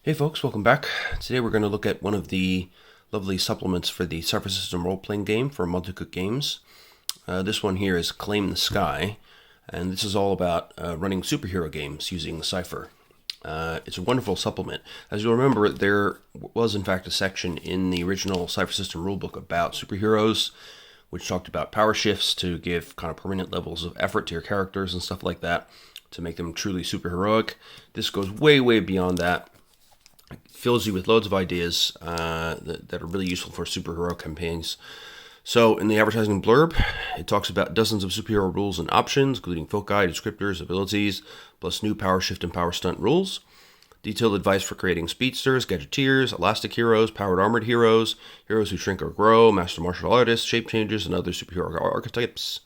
Hey folks, welcome back. Today we're going to look at one of the lovely supplements for the Cypher System role-playing game for Multicook Games. This one here is Claim the Sky, and this is all about running superhero games using Cypher. It's a wonderful supplement. As you'll remember, there was in fact a section in the original Cypher System rulebook about superheroes, which talked about power shifts to give kind of permanent levels of effort to your characters and stuff like that to make them truly superheroic. This goes way, way beyond that. Fills you with loads of ideas that are really useful for superhero campaigns. So in the advertising blurb, it talks about dozens of superhero rules and options, including foci, descriptors, abilities, plus new power shift and power stunt rules. Detailed advice for creating speedsters, gadgeteers, elastic heroes, powered armored heroes, heroes who shrink or grow, master martial artists, shape changers, and other superhero archetypes.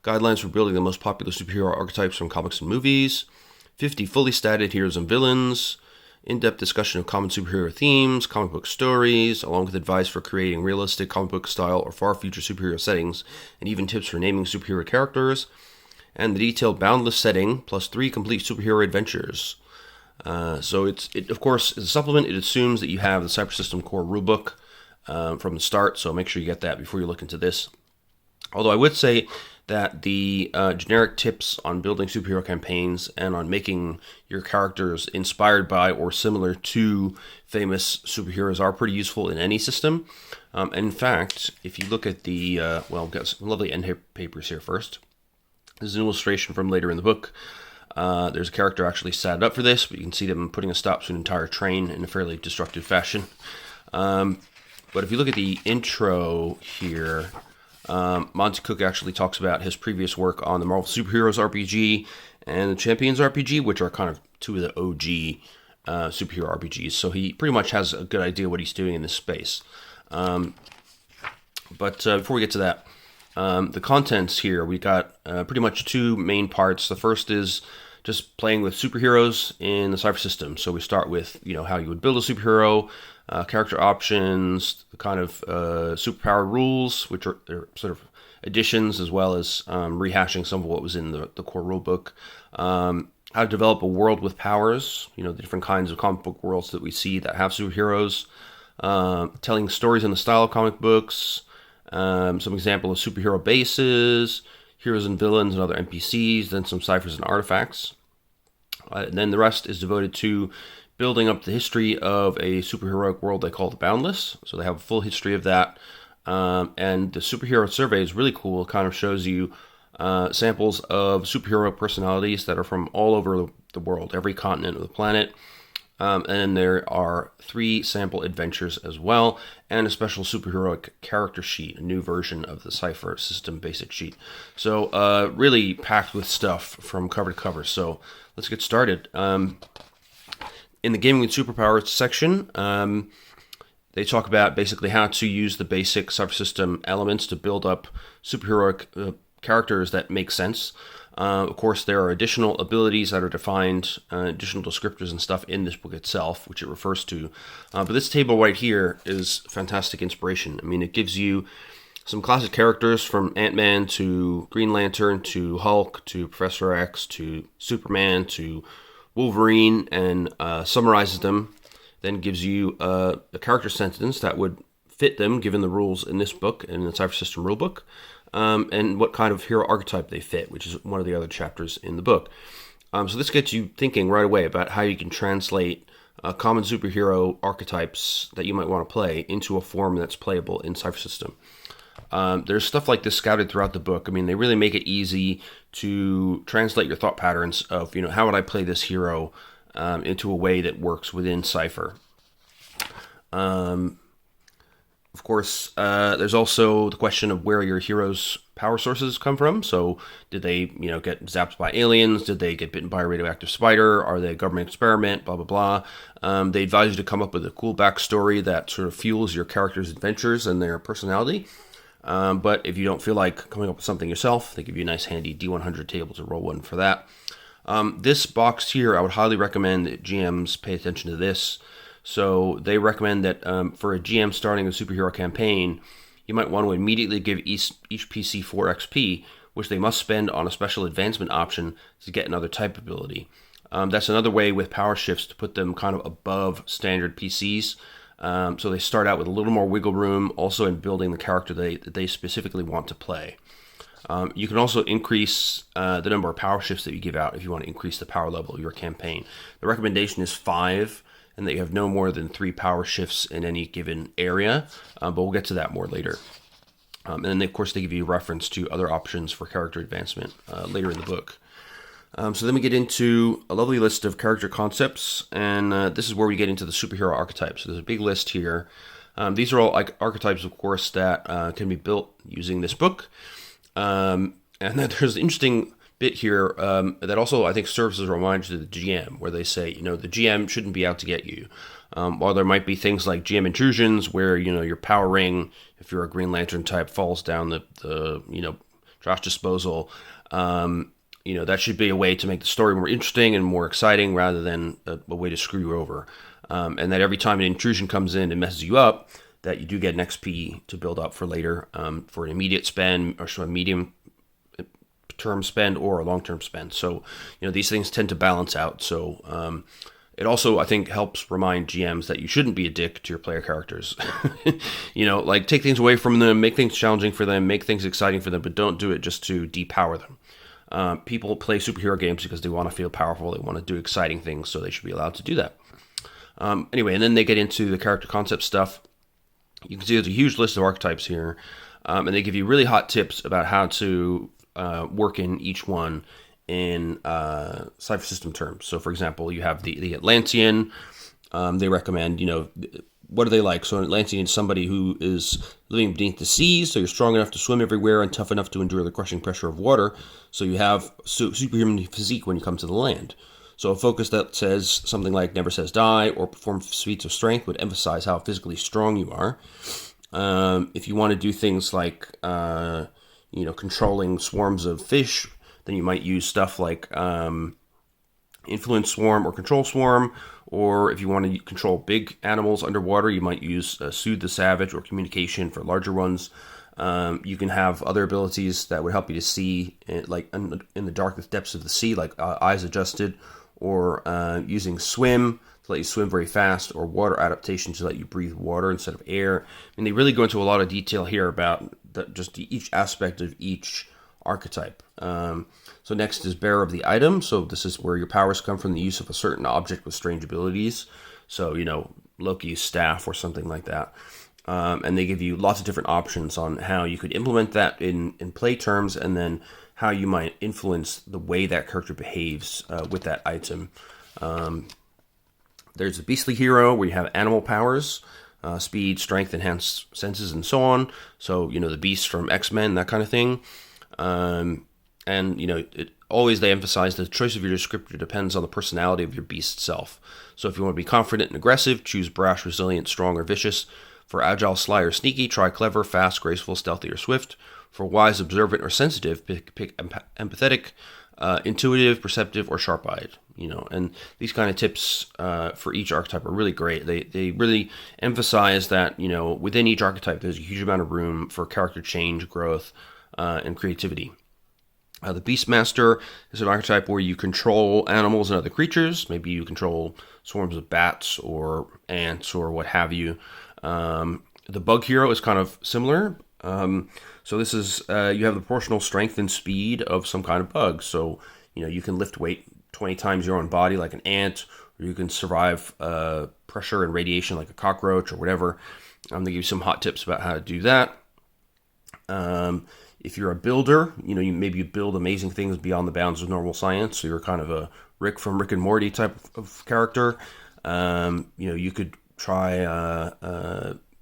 Guidelines for building the most popular superhero archetypes from comics and movies. 50 fully statted heroes and villains. In-depth discussion of common superhero themes, comic book stories, along with advice for creating realistic comic book style or far future superhero settings, and even tips for naming superhero characters, and the detailed Boundless setting, plus 3 complete superhero adventures. So it of course is a supplement. It assumes that you have the Cypher System core rulebook from the start, so make sure you get that before you look into this. Although I would say that the generic tips on building superhero campaigns and on making your characters inspired by or similar to famous superheroes are pretty useful in any system. And in fact, if you look at the, we've got some lovely end papers here first. This is an illustration from later in the book. There's a character actually set up for this, but you can see them putting a stop to an entire train in a fairly destructive fashion. But if you look at the intro here, Monty Cook actually talks about his previous work on the Marvel Superheroes RPG and the Champions RPG, which are kind of two of the OG superhero RPGs. So he pretty much has a good idea what he's doing in this space. But before we get to that, the contents here, we got pretty much 2 main parts. The first is just playing with superheroes in the Cypher System. So we start with, how you would build a superhero, character options, the kind of superpower rules, which are sort of additions, as well as rehashing some of what was in the core rulebook. How to develop a world with powers, the different kinds of comic book worlds that we see that have superheroes. Telling stories in the style of comic books. Some example of superhero bases, heroes and villains and other NPCs, then some ciphers and artifacts. And then the rest is devoted to building up the history of a superheroic world they call the Boundless. So they have a full history of that. And the superhero survey is really cool. It kind of shows you samples of superhero personalities that are from all over the world, every continent of the planet. And there are 3 sample adventures as well, and a special superheroic character sheet, a new version of the Cypher System basic sheet. So really packed with stuff from cover to cover. So let's get started. In the Gaming with Superpowers section, they talk about basically how to use the basic Cypher System elements to build up superheroic characters that make sense. Of course, there are additional abilities that are defined, additional descriptors and stuff in this book itself, which it refers to. But this table right here is fantastic inspiration. I mean, it gives you some classic characters from Ant-Man to Green Lantern to Hulk to Professor X to Superman to Wolverine, and summarizes them, then gives you a character sentence that would fit them given the rules in this book and in the Cypher System rulebook. And what kind of hero archetype they fit, which is one of the other chapters in the book. So this gets you thinking right away about how you can translate common superhero archetypes that you might want to play into a form that's playable in Cypher System. There's stuff like this scouted throughout the book. I mean, they really make it easy to translate your thought patterns of, how would I play this hero into a way that works within Cypher. Of course, there's also the question of where your hero's power sources come from. So did they, get zapped by aliens? Did they get bitten by a radioactive spider? Are they a government experiment? Blah, blah, blah. They advise you to come up with a cool backstory that sort of fuels your character's adventures and their personality. But if you don't feel like coming up with something yourself, they give you a nice handy D100 table to roll one for that. This box here, I would highly recommend that GMs pay attention to this. So they recommend that for a GM starting a superhero campaign, you might want to immediately give each PC 4 XP, which they must spend on a special advancement option to get another type ability. That's another way with power shifts to put them kind of above standard PCs. So they start out with a little more wiggle room, also in building the character that they specifically want to play. You can also increase the number of power shifts that you give out if you want to increase the power level of your campaign. The recommendation is 5, and that you have no more than 3 power shifts in any given area, but we'll get to that more later. And then, of course, they give you reference to other options for character advancement later in the book. So then we get into a lovely list of character concepts, and this is where we get into the superhero archetypes. So there's a big list here. These are all archetypes, of course, that can be built using this book. And then there's an interesting bit here that also, I think, serves as a reminder to the GM, where they say, the GM shouldn't be out to get you. While there might be things like GM intrusions, where, your power ring, if you're a Green Lantern type, falls down the trash disposal, that should be a way to make the story more interesting and more exciting rather than a way to screw you over. And that every time an intrusion comes in and messes you up, that you do get an XP to build up for later, for an immediate spend, or sort of medium term spend, or a long-term spend. So, these things tend to balance out. So it also, I think, helps remind GMs that you shouldn't be a dick to your player characters. Like, take things away from them, make things challenging for them, make things exciting for them, but don't do it just to depower them. People play superhero games because they want to feel powerful, they want to do exciting things, so they should be allowed to do that. Anyway, and then they get into the character concept stuff. You can see there's a huge list of archetypes here, and they give you really hot tips about how to work in each one in Cypher System terms. So, for example, you have the Atlantean. They recommend, what are they like? So an Atlantean is somebody who is living beneath the seas, so you're strong enough to swim everywhere and tough enough to endure the crushing pressure of water, so you have superhuman physique when you come to the land. So a focus that says something like never says die or perform feats of strength would emphasize how physically strong you are. If you want to do things like, controlling swarms of fish, then you might use stuff like influence swarm or control swarm. Or if you want to control big animals underwater, you might use soothe the savage or communication for larger ones. You can have other abilities that would help you to see, like in the darkest depths of the sea, like eyes adjusted, or using swim to let you swim very fast, or water adaptation to let you breathe water instead of air. And they really go into a lot of detail here about just each aspect of each archetype. So next is bearer of the item. So this is where your powers come from the use of a certain object with strange abilities. So, Loki's staff or something like that. And they give you lots of different options on how you could implement that in play terms, and then how you might influence the way that character behaves with that item. There's a beastly hero where you have animal powers, speed, strength, enhanced senses, and so on. So, the beast from X-Men, that kind of thing. Always they emphasize the choice of your descriptor depends on the personality of your beast itself. So if you want to be confident and aggressive, choose brash, resilient, strong, or vicious. For agile, sly, or sneaky, try clever, fast, graceful, stealthy, or swift. For wise, observant, or sensitive, pick empathetic, intuitive, perceptive, or sharp-eyed. And these kind of tips for each archetype are really great. They really emphasize that, within each archetype, there's a huge amount of room for character change, growth, and creativity. The Beastmaster is an archetype where you control animals and other creatures. Maybe you control swarms of bats or ants or what have you. The Bug Hero is kind of similar. So this is, you have the proportional strength and speed of some kind of bug. So, you can lift weight 20 times your own body like an ant, or you can survive pressure and radiation like a cockroach or whatever. They give you some hot tips about how to do that. If you're a builder, maybe you build amazing things beyond the bounds of normal science. So you're kind of a Rick from Rick and Morty type of character. You could try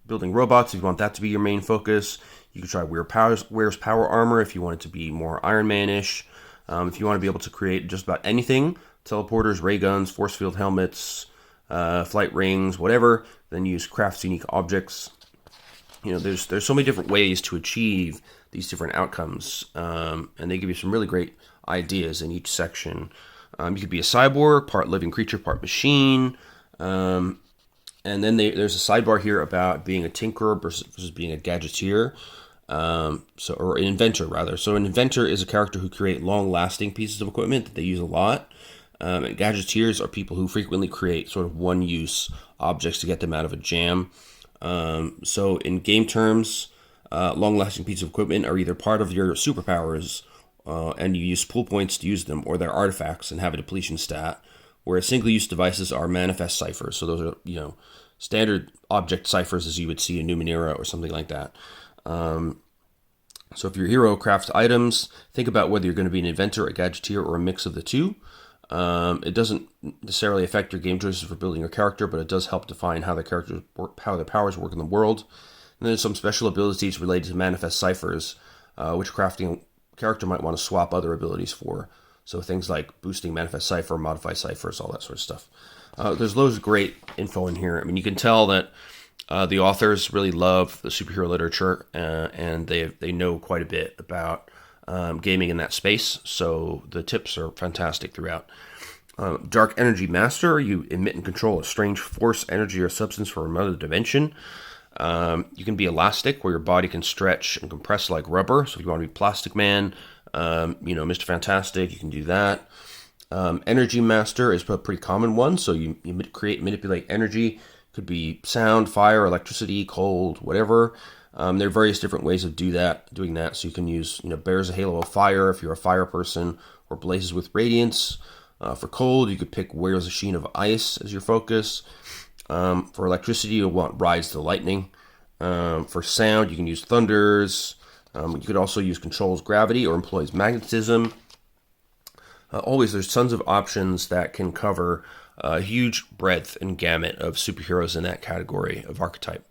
building robots if you want that to be your main focus. You could try wears power armor if you want it to be more Iron Man-ish. If you want to be able to create just about anything, teleporters, ray guns, force field helmets, flight rings, whatever, then use crafts unique objects. There's so many different ways to achieve these different outcomes, and they give you some really great ideas in each section. You could be a cyborg, part living creature, part machine. And then there's a sidebar here about being a tinkerer versus being a gadgeteer, or an inventor rather. So an inventor is a character who create long-lasting pieces of equipment that they use a lot. And gadgeteers are people who frequently create sort of one-use objects to get them out of a jam. So in game terms, long-lasting pieces of equipment are either part of your superpowers, and you use pull points to use them, or they're artifacts and have a depletion stat, whereas single-use devices are manifest ciphers. So those are, standard object ciphers as you would see in Numenera or something like that. So if your hero crafts items, think about whether you're going to be an inventor, a gadgeteer, or a mix of the two. It doesn't necessarily affect your game choices for building your character, but it does help define how how the powers work in the world. And there's some special abilities related to manifest ciphers, which crafting character might want to swap other abilities for. So things like boosting manifest cipher, modify ciphers, all that sort of stuff. There's loads of great info in here. I mean, you can tell that the authors really love the superhero literature, and they know quite a bit about gaming in that space. So the tips are fantastic throughout. Dark Energy Master, you emit and control a strange force, energy, or substance from another dimension. You can be elastic, where your body can stretch and compress like rubber. So if you want to be Plastic Man, Mr. Fantastic, you can do that. Energy Master is a pretty common one. So you manipulate energy. Could be sound, fire, electricity, cold, whatever. There are various different ways of doing that. So you can use, bears a halo of fire if you're a fire person, or blazes with radiance. For cold, you could pick wears a sheen of ice as your focus. For electricity, you'll want rides the lightning. For sound, you can use thunders. You could also use controls gravity or employs magnetism. Always, there's tons of options that can cover a huge breadth and gamut of superheroes in that category of archetype.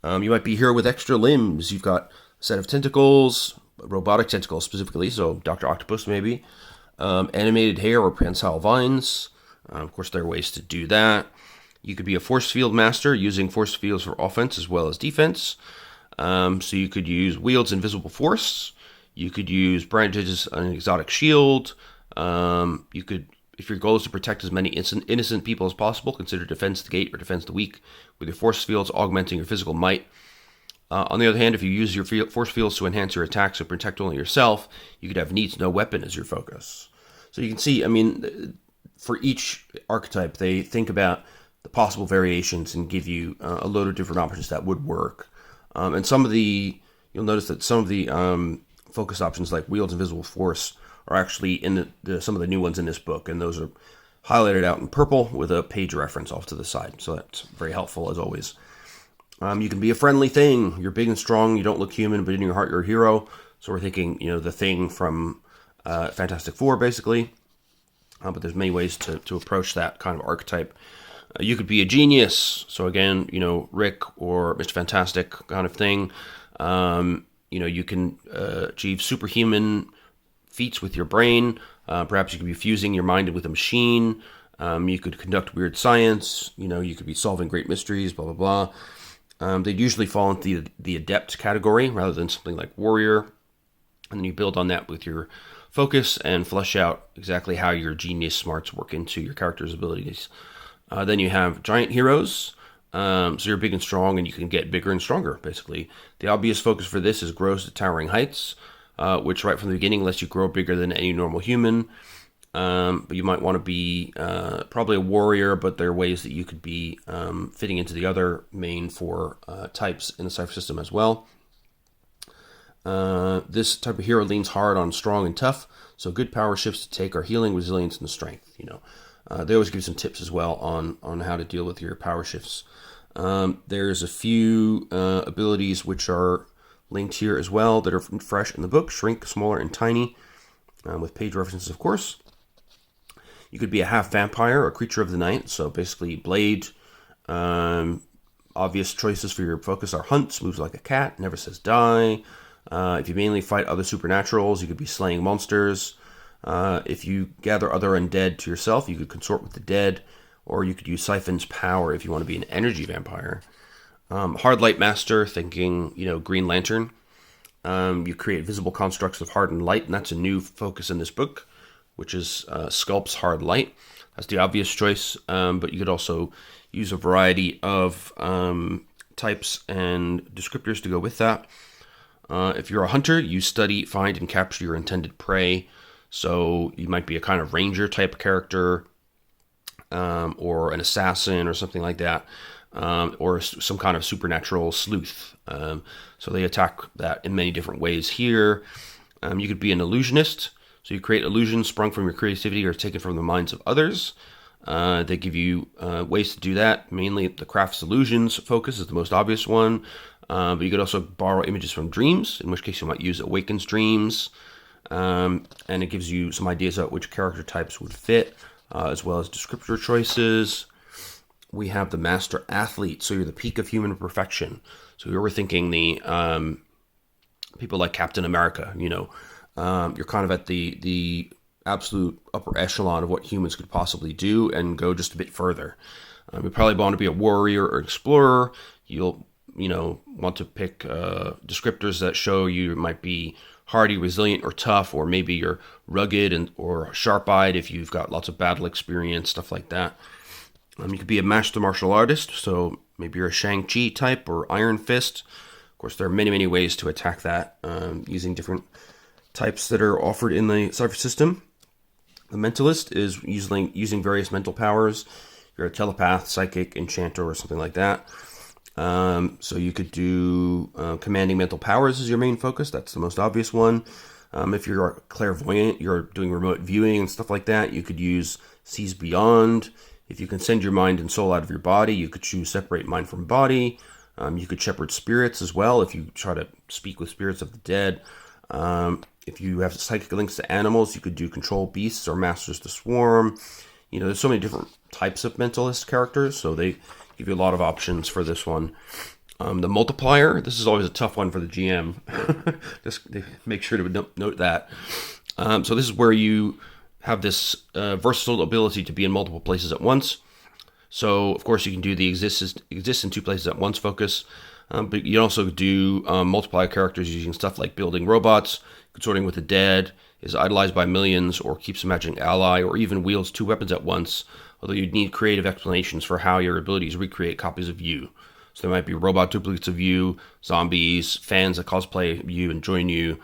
You might be a hero with extra limbs. You've got a set of tentacles, robotic tentacles specifically, so Dr. Octopus maybe. Animated hair or prehensile vines. Of course, there are ways to do that. You could be a force field master using force fields for offense as well as defense. So you could use wields invisible force. You could use branches an exotic shield. You could, if your goal is to protect as many innocent people as possible, consider defense the gate or defense the weak with your force fields augmenting your physical might. On the other hand, if you use your force fields to enhance your attacks or protect only yourself, you could have needs no weapon as your focus. So you can see, for each archetype, they think about the possible variations and give you a load of different options that would work. And you'll notice that some of the focus options like wields invisible force are actually in some of the new ones in this book, and those are highlighted out in purple with a page reference off to the side. So that's very helpful as always. You can be a friendly thing. You're big and strong. You don't look human, but in your heart, you're a hero. So we're thinking, the Thing from Fantastic Four, basically. But there's many ways to approach that kind of archetype. You could be a genius. So again, Rick or Mr. Fantastic kind of thing. You can achieve superhuman feats with your brain. Perhaps you could be fusing your mind with a machine. You could conduct weird science. You could be solving great mysteries, blah, blah, blah. They'd usually fall into the adept category rather than something like warrior. And then you build on that with your focus and flesh out exactly how your genius smarts work into your character's abilities. Then you have giant heroes. So you're big and strong, and you can get bigger and stronger, basically. The obvious focus for this is grows to towering heights, which right from the beginning lets you grow bigger than any normal human. But you might want to be probably a warrior, but there are ways that you could be fitting into the other main four types in the Cypher System as well. This type of hero leans hard on strong and tough, so good power shifts to take are healing, resilience, and strength. They always give some tips as well on how to deal with your power shifts. There's a few abilities which are linked here as well that are fresh in the book: shrink, smaller, and tiny, with page references, of course. You could be a half vampire or creature of the night, so basically blade. Obvious choices for your focus are hunts, moves like a cat, never says die. If you mainly fight other supernaturals, you could be slaying monsters. If you gather other undead to yourself, you could consort with the dead, or you could use Siphon's power if you want to be an energy vampire. Hard light master, thinking, Green Lantern. You create visible constructs of hardened light, and that's a new focus in this book, which is Sculpt's hard light. That's the obvious choice, but you could also use a variety of types and descriptors to go with that. If you're a hunter, you study, find, and capture your intended prey. So you might be a kind of ranger type character, or an assassin or something like that, or some kind of supernatural sleuth. So they attack that in many different ways here. You could be an illusionist. So you create illusions sprung from your creativity or taken from the minds of others. They give you ways to do that. Mainly the crafts illusions focus is the most obvious one. But you could also borrow images from dreams, in which case you might use Awakens Dreams. And it gives you some ideas about which character types would fit, as well as descriptor choices. We have the Master Athlete, so you're the peak of human perfection. So you're thinking the people like Captain America, you're kind of at the absolute upper echelon of what humans could possibly do and go just a bit further. You probably want to be a warrior or explorer. You'll want to pick descriptors that show you might be hardy, resilient, or tough, or maybe you're rugged or sharp-eyed if you've got lots of battle experience, stuff like that. You could be a master martial artist, so maybe you're a Shang-Chi type or Iron Fist. Of course, there are many, many ways to attack that using different types that are offered in the Cypher System. The Mentalist is using various mental powers. You're a telepath, psychic, enchanter, or something like that. So you could do commanding mental powers as your main focus. That's the most obvious one. If you're a clairvoyant, you're doing remote viewing and stuff like that, you could use Sees Beyond. If you can send your mind and soul out of your body, you could choose Separate Mind from Body. You could shepherd spirits as well if you try to speak with spirits of the dead. If you have psychic links to animals, you could do Control Beasts or Masters to Swarm. There's so many different types of mentalist characters, so they give you a lot of options for this one. The Multiplier, this is always a tough one for the GM. Just make sure to note that. So this is where you have this versatile ability to be in multiple places at once. So, of course, you can do the exist in two places at once focus, but you can also do multiplier characters using stuff like building robots, consorting with the dead, is idolized by millions, or keeps a magic ally, or even wields two weapons at once, although you'd need creative explanations for how your abilities recreate copies of you. So there might be robot duplicates of you, zombies, fans that cosplay you and join you.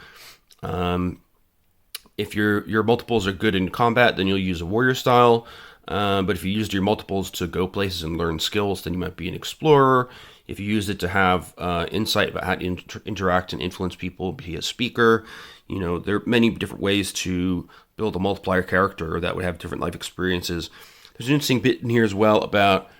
If your multiples are good in combat, then you'll use a warrior style. But if you used your multiples to go places and learn skills, then you might be an explorer. If you used it to have insight about how to interact and influence people, be a speaker. There are many different ways to build a multiplier character that would have different life experiences. There's an interesting bit in here as well about,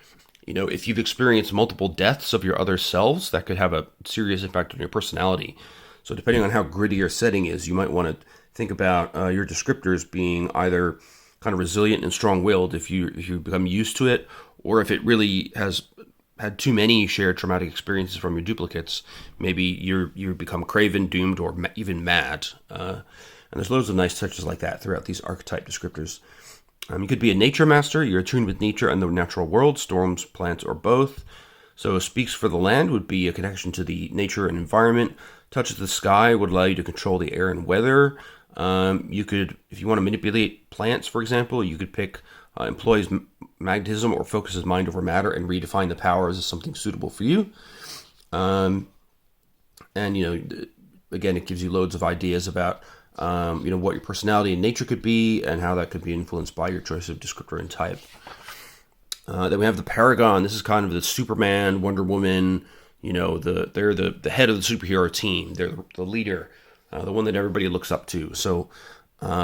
if you've experienced multiple deaths of your other selves, that could have a serious impact on your personality. So depending on how gritty your setting is, you might want to think about your descriptors being either kind of resilient and strong-willed if you become used to it, or if it really has had too many shared traumatic experiences from your duplicates, maybe you become craven, doomed, or even mad. And there's loads of nice touches like that throughout these archetype descriptors. You could be a nature master. You're attuned with nature and the natural world, storms, plants, or both. So Speaks for the Land would be a connection to the nature and environment. Touches the Sky would allow you to control the air and weather. You could, if you want to manipulate plants, for example, you could pick employs magnetism or focuses mind over matter and redefine the powers as something suitable for you. And, again, it gives you loads of ideas about, what your personality and nature could be and how that could be influenced by your choice of descriptor and type. Then we have the Paragon. This is kind of the Superman, Wonder Woman, they're the head of the superhero team. They're the leader. The one that everybody looks up to. So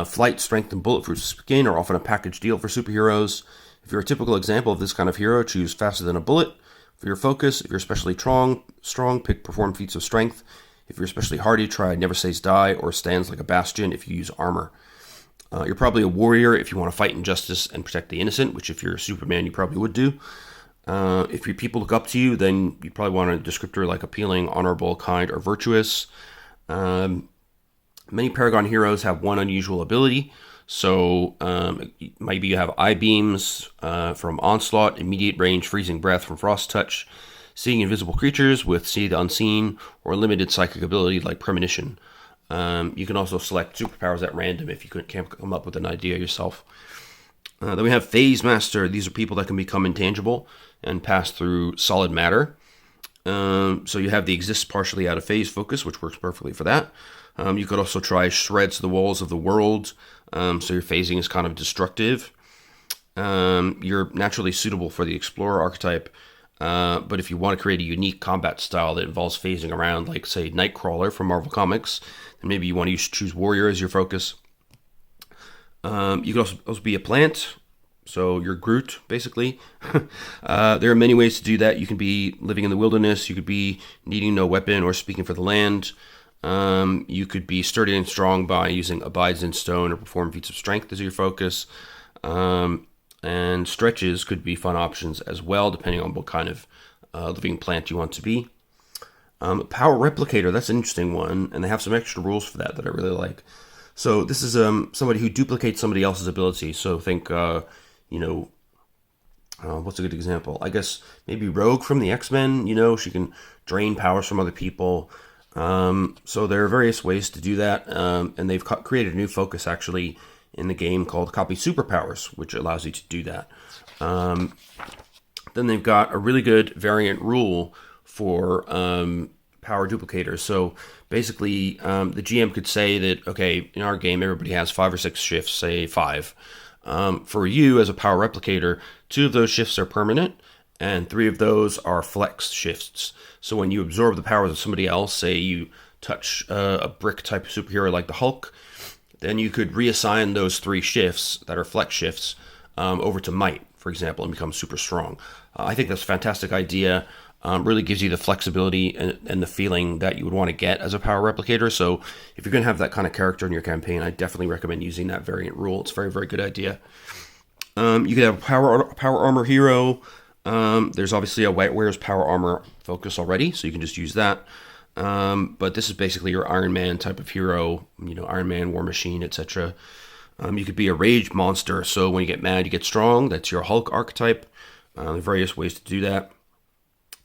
flight, strength, and bulletproof skin are often a package deal for superheroes. If you're a typical example of this kind of hero, choose faster than a bullet. For your focus, if you're especially strong, pick perform feats of strength. If you're especially hardy, try never says die or stands like a bastion if you use armor. You're probably a warrior if you want to fight injustice and protect the innocent, which if you're Superman, you probably would do. If your people look up to you, then you probably want a descriptor like appealing, honorable, kind, or virtuous. Many Paragon heroes have one unusual ability. So maybe you have eye beams from Onslaught, immediate range, freezing breath from Frost Touch, seeing invisible creatures with See the Unseen, or limited psychic ability like Premonition. You can also select superpowers at random if you can't come up with an idea yourself. Then we have Phase Master. These are people that can become intangible and pass through solid matter. So you have the exists partially out of phase focus, which works perfectly for that. You could also try shreds the walls of the world, so your phasing is kind of destructive. You're naturally suitable for the explorer archetype, but if you want to create a unique combat style that involves phasing around, like say Nightcrawler from Marvel Comics, then maybe you want to choose warrior as your focus. You could also be a plant, so you're Groot, basically. There are many ways to do that. You can be living in the wilderness. You could be needing no weapon or speaking for the land. You could be sturdy and strong by using abides in stone or perform feats of strength as your focus. And stretches could be fun options as well, depending on what kind of living plant you want to be. Power replicator, that's an interesting one, and they have some extra rules for that I really like. So this is somebody who duplicates somebody else's ability. So think, what's a good example? I guess maybe Rogue from the X-Men. She can drain powers from other people. So there are various ways to do that, and they've created a new focus actually in the game called Copy Superpowers, which allows you to do that. Then they've got a really good variant rule for power duplicators. So basically, the GM could say that, okay, in our game, everybody has 5 or 6 shifts, say 5. For you, as a power replicator, 2 of those shifts are permanent, and 3 of those are flex shifts. So when you absorb the powers of somebody else, say you touch a brick type of superhero like the Hulk, then you could reassign those 3 shifts that are flex shifts over to Might, for example, and become super strong. I think that's a fantastic idea. Really gives you the flexibility and the feeling that you would want to get as a power replicator. So if you're going to have that kind of character in your campaign, I definitely recommend using that variant rule. It's a very, very good idea. You could have a power armor hero. There's obviously a White Wearer's power armor focus already, so you can just use that. But this is basically your Iron Man type of hero, Iron Man, War Machine, etc. You could be a rage monster, so when you get mad, you get strong. That's your Hulk archetype. Various ways to do that.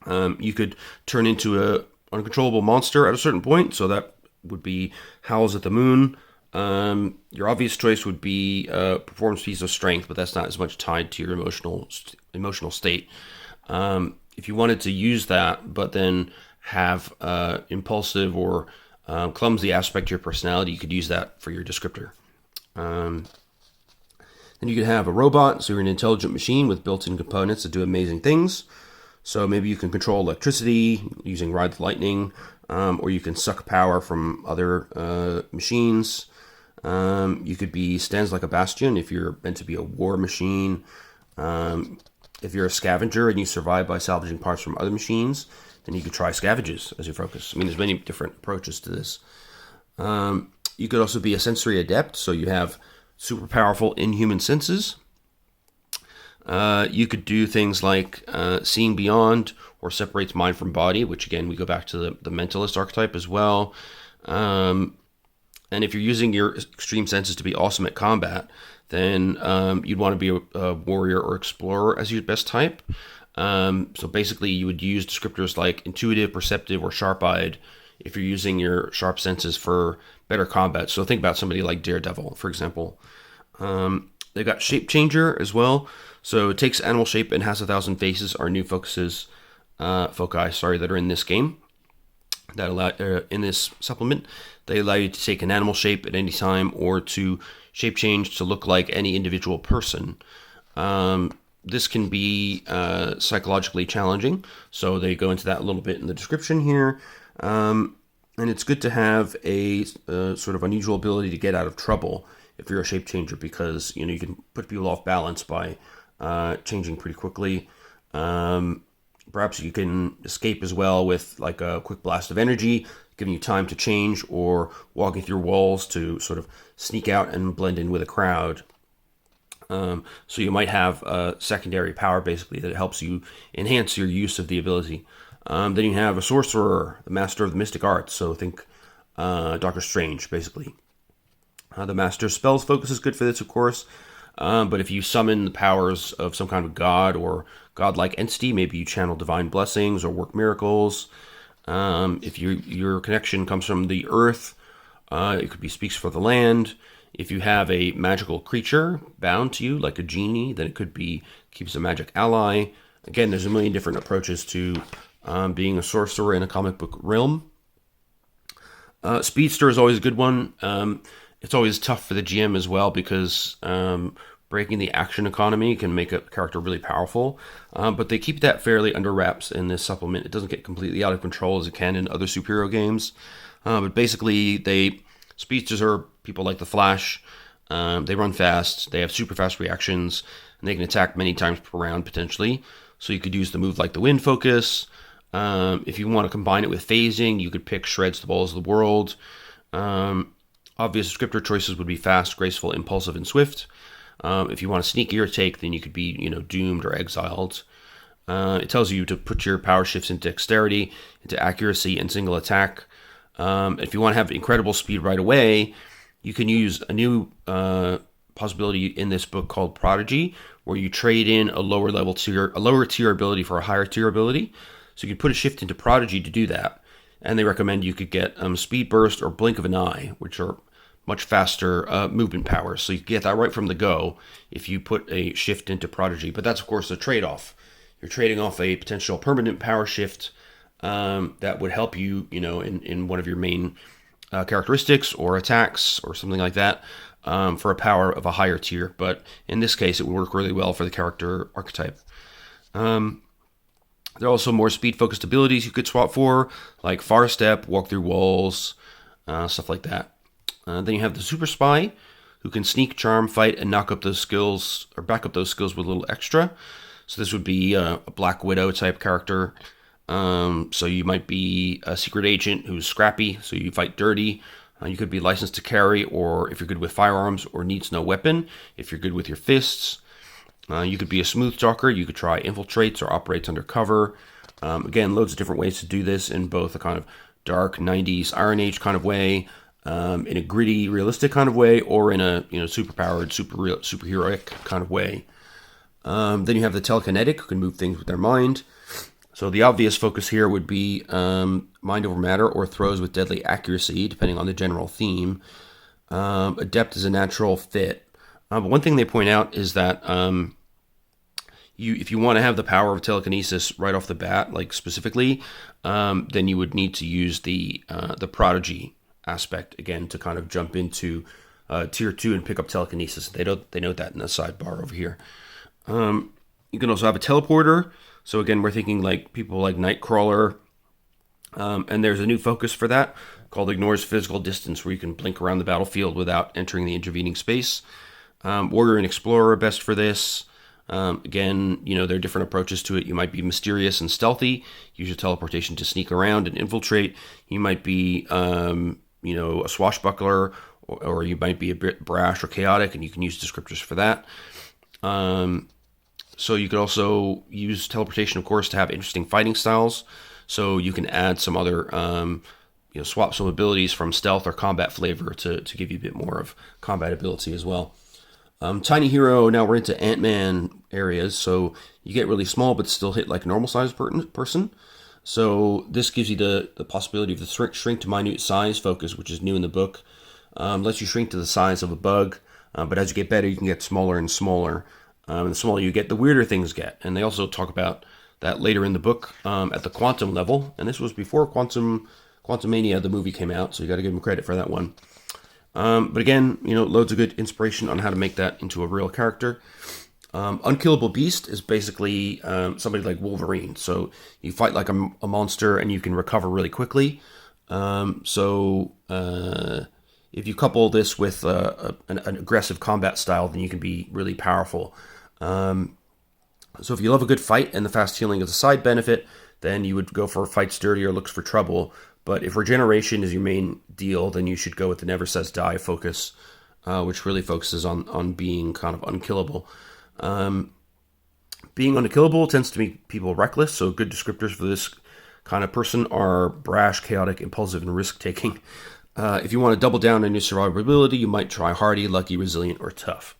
You could turn into an uncontrollable monster at a certain point, so that would be Howls at the Moon. Your obvious choice would be performs feats of strength, but that's not as much tied to your emotional state. If you wanted to use that, but then have impulsive or clumsy aspect to your personality, you could use that for your descriptor. Then you could have a robot, so you're an intelligent machine with built-in components that do amazing things. So maybe you can control electricity using Ride the Lightning, or you can suck power from other machines. You could be stands like a bastion if you're meant to be a war machine. If you're a scavenger and you survive by salvaging parts from other machines, then you could try scavenges as your focus. I mean, there's many different approaches to this. You could also be a sensory adept, so you have super powerful inhuman senses. You could do things like seeing beyond or separates mind from body, which again, we go back to the mentalist archetype as well. And if you're using your extreme senses to be awesome at combat, then you'd want to be a warrior or explorer as your best type. So basically you would use descriptors like intuitive, perceptive, or sharp-eyed if you're using your sharp senses for better combat. So think about somebody like Daredevil, for example. They've got Shape Changer as well. So it takes animal shape and has 1,000 faces are new foci that are in this game. That allow in this supplement, they allow you to take an animal shape at any time or to shape change to look like any individual person. This can be psychologically challenging, so they go into that a little bit in the description here. And it's good to have a sort of unusual ability to get out of trouble if you're a shape changer, because you can put people off balance by changing pretty quickly. Perhaps you can escape as well with like a quick blast of energy, giving you time to change, or walking through walls to sort of sneak out and blend in with a crowd. So you might have a secondary power basically that helps you enhance your use of the ability. Then you have a sorcerer, the master of the mystic arts. So think Doctor Strange basically. The master spells focus is good for this, of course. But if you summon the powers of some kind of god or godlike entity, maybe you channel divine blessings or work miracles. If your connection comes from the earth, it could be speaks for the land. If you have a magical creature bound to you, like a genie, then it could be keeps a magic ally. Again, there's a million different approaches to being a sorcerer in a comic book realm. Speedster is always a good one. It's always tough for the GM as well because breaking the action economy can make a character really powerful. But they keep that fairly under wraps in this supplement. It doesn't get completely out of control as it can in other superhero games. But basically, speedsters are people like the Flash. They run fast. They have super fast reactions, and they can attack many times per round potentially. So you could use the move like the Wind Focus. If you want to combine it with phasing, you could pick Shreds the Balls of the World. Obvious descriptor choices would be fast, graceful, impulsive, and swift. If you want a sneakier take, then you could be, doomed or exiled. It tells you to put your power shifts into dexterity, into accuracy, and single attack. If you want to have incredible speed right away, you can use a new possibility in this book called Prodigy, where you trade in a lower tier ability for a higher tier ability. So you can put a shift into Prodigy to do that. And they recommend you could get Speed Burst or Blink of an Eye, which are much faster movement powers. So you get that right from the go if you put a shift into Prodigy. But that's, of course, a trade-off. You're trading off a potential permanent power shift that would help you, in one of your main characteristics or attacks or something like that for a power of a higher tier. But in this case, it would work really well for the character archetype. There are also more speed-focused abilities you could swap for, like Far Step, Walk Through Walls, stuff like that. Then you have the Super Spy, who can sneak, charm, fight, and knock up those skills, or back up those skills with a little extra. So this would be a Black Widow type character. So you might be a secret agent who's scrappy, so you fight dirty. You could be licensed to carry, or if you're good with firearms, or needs no weapon, if you're good with your fists. You could be a smooth talker. You could try infiltrates or operates undercover. Again, loads of different ways to do this in both a kind of dark 90s Iron Age kind of way, in a gritty, realistic kind of way, or in a superpowered, superheroic kind of way. Then you have the telekinetic, who can move things with their mind. So the obvious focus here would be mind over matter or throws with deadly accuracy, depending on the general theme. Adept is a natural fit. But one thing they point out is that if you want to have the power of telekinesis right off the bat, like specifically, then you would need to use the Prodigy aspect again to kind of jump into tier 2 and pick up telekinesis. They note that in the sidebar over here. You can also have a teleporter. So again, we're thinking like people like Nightcrawler, and there's a new focus for that called Ignores Physical Distance, where you can blink around the battlefield without entering the intervening space. Warrior and Explorer are best for this. Again, there are different approaches to it. You might be mysterious and stealthy. Use your teleportation to sneak around and infiltrate. You might be, a swashbuckler, or you might be a bit brash or chaotic, and you can use descriptors for that. So you could also use teleportation, of course, to have interesting fighting styles. So you can add some other, swap some abilities from stealth or combat flavor to give you a bit more of combat ability as well. Tiny Hero, now we're into Ant-Man areas, so you get really small but still hit like a normal-sized person. So this gives you the possibility of the shrink to minute size focus, which is new in the book. Lets you shrink to the size of a bug, but as you get better, you can get smaller and smaller. And the smaller you get, the weirder things get. And they also talk about that later in the book at the quantum level, and this was before Quantumania, the movie, came out, so you got to give them credit for that one. But again, loads of good inspiration on how to make that into a real character. Unkillable Beast is basically somebody like Wolverine. So you fight like a monster and you can recover really quickly. So if you couple this with an aggressive combat style, then you can be really powerful. So if you love a good fight and the fast healing is a side benefit, then you would go for Fights Dirty or Looks for Trouble. But if regeneration is your main deal, then you should go with the Never Says Die focus, which really focuses on being kind of unkillable. Being unkillable tends to make people reckless, so good descriptors for this kind of person are brash, chaotic, impulsive, and risk-taking. If you want to double down on your survivability, you might try hardy, lucky, resilient, or tough.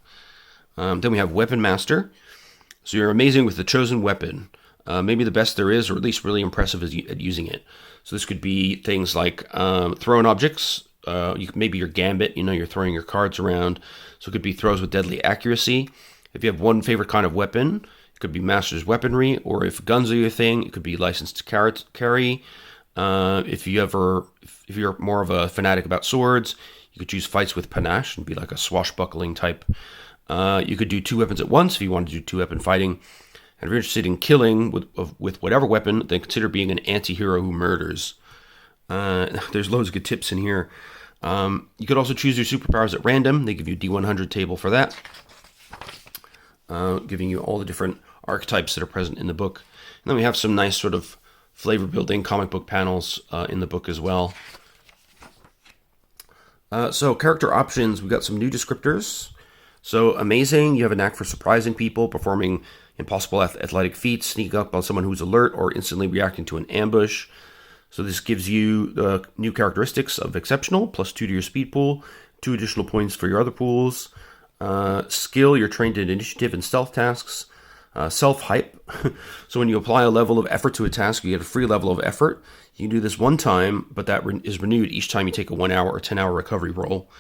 Then we have Weapon Master. So you're amazing with the chosen weapon. Maybe the best there is, or at least really impressive at using it. So this could be things like thrown objects. Maybe your gambit, you're throwing your cards around. So it could be throws with deadly accuracy. If you have one favorite kind of weapon, it could be master's weaponry, or if guns are your thing, it could be licensed to carry. If you're more of a fanatic about swords, you could choose fights with panache and be like a swashbuckling type. You could do 2 weapons at once if you want to do 2-weapon fighting. And if you're interested in killing with whatever weapon, then consider being an anti-hero who murders. There's loads of good tips in here. You could also choose your superpowers at random. They give you a D100 table for that, giving you all the different archetypes that are present in the book. And then we have some nice sort of flavor-building comic book panels in the book as well. So character options, we've got some new descriptors. So amazing, you have a knack for surprising people, performing impossible athletic feats, sneak up on someone who's alert, or instantly reacting to an ambush. So this gives you new characteristics of exceptional, +2 to your speed pool, 2 additional points for your other pools. Skill, you're trained in initiative and stealth tasks. Self-hype, so when you apply a level of effort to a task, you get a free level of effort. You can do this one time, but that is renewed each time you take a 1 hour or 10-hour recovery roll.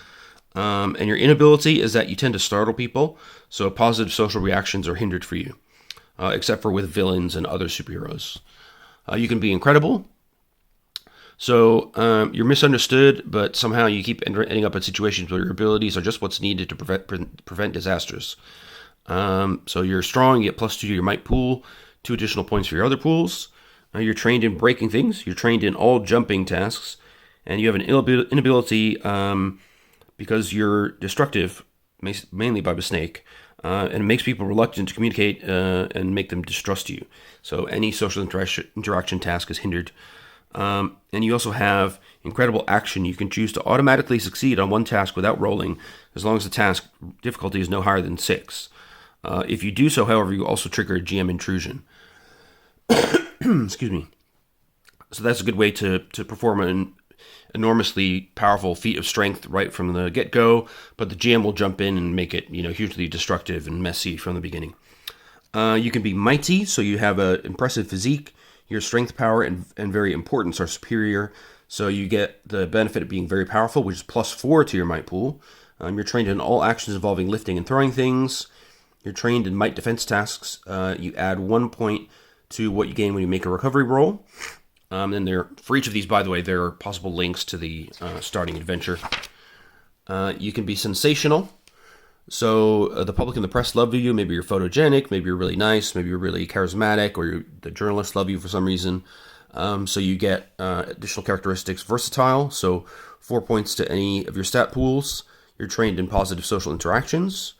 And your inability is that you tend to startle people, so positive social reactions are hindered for you, except for with villains and other superheroes. You can be incredible. So you're misunderstood, but somehow you keep ending up in situations where your abilities are just what's needed to prevent disasters. So you're strong, you get +2 to your might pool, 2 additional points for your other pools. You're trained in breaking things, you're trained in all jumping tasks, and you have an inability because you're destructive, mainly by mistake, and it makes people reluctant to communicate and make them distrust you. So any social interaction task is hindered. And you also have incredible action. You can choose to automatically succeed on one task without rolling, as long as the task difficulty is no higher than 6. If you do so, however, you also trigger a GM intrusion. Excuse me. So that's a good way to perform an enormously powerful feat of strength right from the get-go, but the GM will jump in and make it, hugely destructive and messy from the beginning. You can be mighty, so you have an impressive physique. Your strength, power, and very importance are superior, so you get the benefit of being very powerful, which is +4 to your might pool. You're trained in all actions involving lifting and throwing things. You're trained in might defense tasks. You add 1 point to what you gain when you make a recovery roll. And for each of these, by the way, there are possible links to the starting adventure. You can be sensational. So the public and the press love you. Maybe you're photogenic. Maybe you're really nice. Maybe you're really charismatic, or the journalists love you for some reason. So you get additional characteristics. Versatile. So 4 points to any of your stat pools. You're trained in positive social interactions.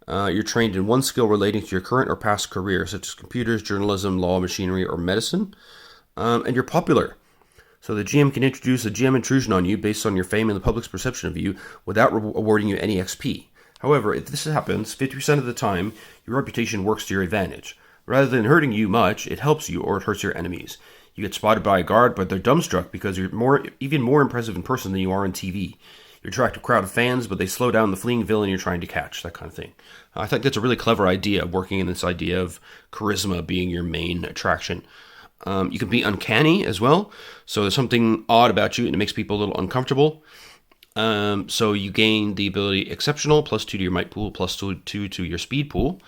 You're trained in one skill relating to your current or past career, such as computers, journalism, law, machinery, or medicine. And you're popular. So the GM can introduce a GM intrusion on you based on your fame and the public's perception of you without awarding you any XP. However, if this happens, 50% of the time, your reputation works to your advantage. Rather than hurting you much, it helps you or it hurts your enemies. You get spotted by a guard, but they're dumbstruck because you're even more impressive in person than you are on TV. You attract a crowd of fans, but they slow down the fleeing villain you're trying to catch, that kind of thing. I think that's a really clever idea, working in this idea of charisma being your main attraction. You can be uncanny as well, so there's something odd about you and it makes people a little uncomfortable. So you gain the ability exceptional, +2 to your might pool, +2 to your speed pool.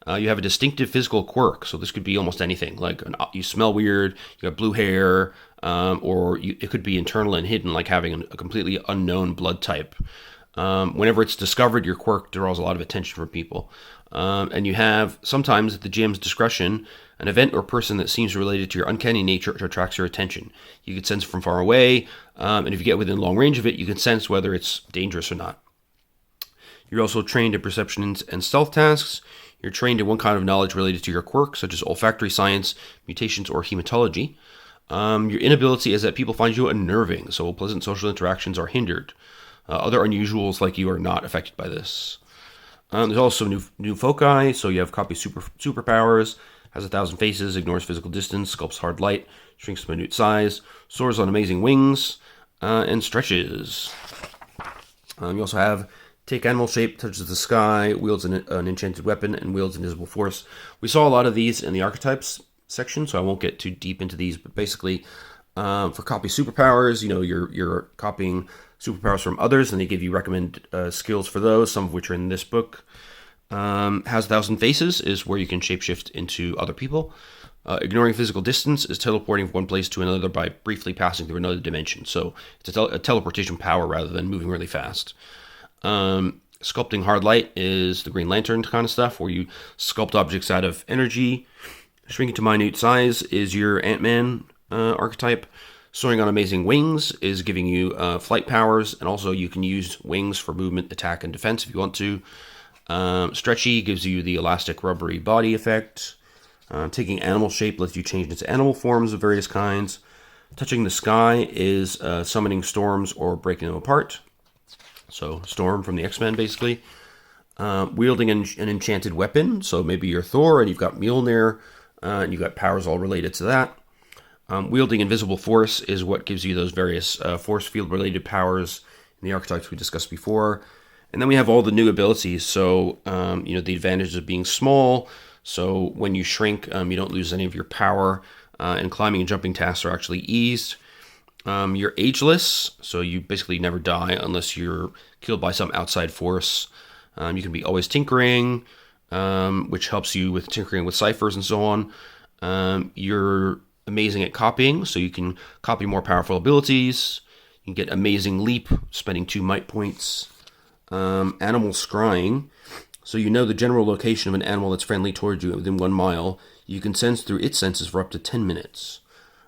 You have a distinctive physical quirk, so this could be almost anything, like you smell weird, you have blue hair, or it could be internal and hidden, like having a completely unknown blood type. Whenever it's discovered, your quirk draws a lot of attention from people. And you have, sometimes at the GM's discretion, an event or person that seems related to your uncanny nature attracts your attention. You can sense it from far away, and if you get within long range of it, you can sense whether it's dangerous or not. You're also trained in perception and stealth tasks. You're trained in one kind of knowledge related to your quirk, such as olfactory science, mutations, or hematology. Your inability is that people find you unnerving, so pleasant social interactions are hindered. Other unusuals like you are not affected by this. There's also new foci, so you have copy superpowers, has 1,000 faces, ignores physical distance, sculpts hard light, shrinks to minute size, soars on amazing wings, and stretches. You also have take animal shape, touches the sky, wields an enchanted weapon, and wields invisible force. We saw a lot of these in the archetypes section, so I won't get too deep into these, but basically, for copy superpowers, you're copying superpowers from others, and they give you recommended skills for those, some of which are in this book. Has 1,000 faces is where you can shapeshift into other people. Ignoring physical distance is teleporting from one place to another by briefly passing through another dimension. So it's a teleportation power rather than moving really fast. Sculpting hard light is the Green Lantern kind of stuff, where you sculpt objects out of energy. Shrinking to minute size is your Ant-Man archetype. Soaring on amazing wings is giving you flight powers, and also you can use wings for movement, attack, and defense if you want to. Stretchy gives you the elastic rubbery body effect. Taking animal shape lets you change into animal forms of various kinds. Touching the sky is summoning storms or breaking them apart. So Storm from the X-Men, basically. Wielding an enchanted weapon. So maybe you're Thor and you've got Mjolnir, and you've got powers all related to that. Wielding invisible force is what gives you those various force field related powers in the archetypes we discussed before. And then we have all the new abilities. So, the advantages of being small. So when you shrink, you don't lose any of your power, and climbing and jumping tasks are actually eased. You're ageless, so you basically never die unless you're killed by some outside force. You can be always tinkering, which helps you with tinkering with ciphers and so on. You're amazing at copying, so you can copy more powerful abilities. You can get amazing leap, spending 2 might points. Animal scrying, so you know the general location of an animal that's friendly towards you within 1 mile. You can sense through its senses for up to 10 minutes.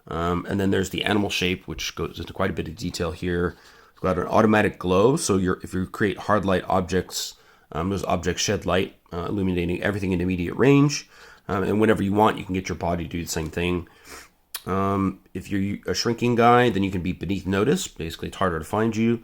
And then there's the animal shape, which goes into quite a bit of detail here. We've got an automatic glow, so if you create hard light objects, those objects shed light, illuminating everything in immediate range. And whenever you want, you can get your body to do the same thing. If you're a shrinking guy, then you can be beneath notice. Basically, it's harder to find you.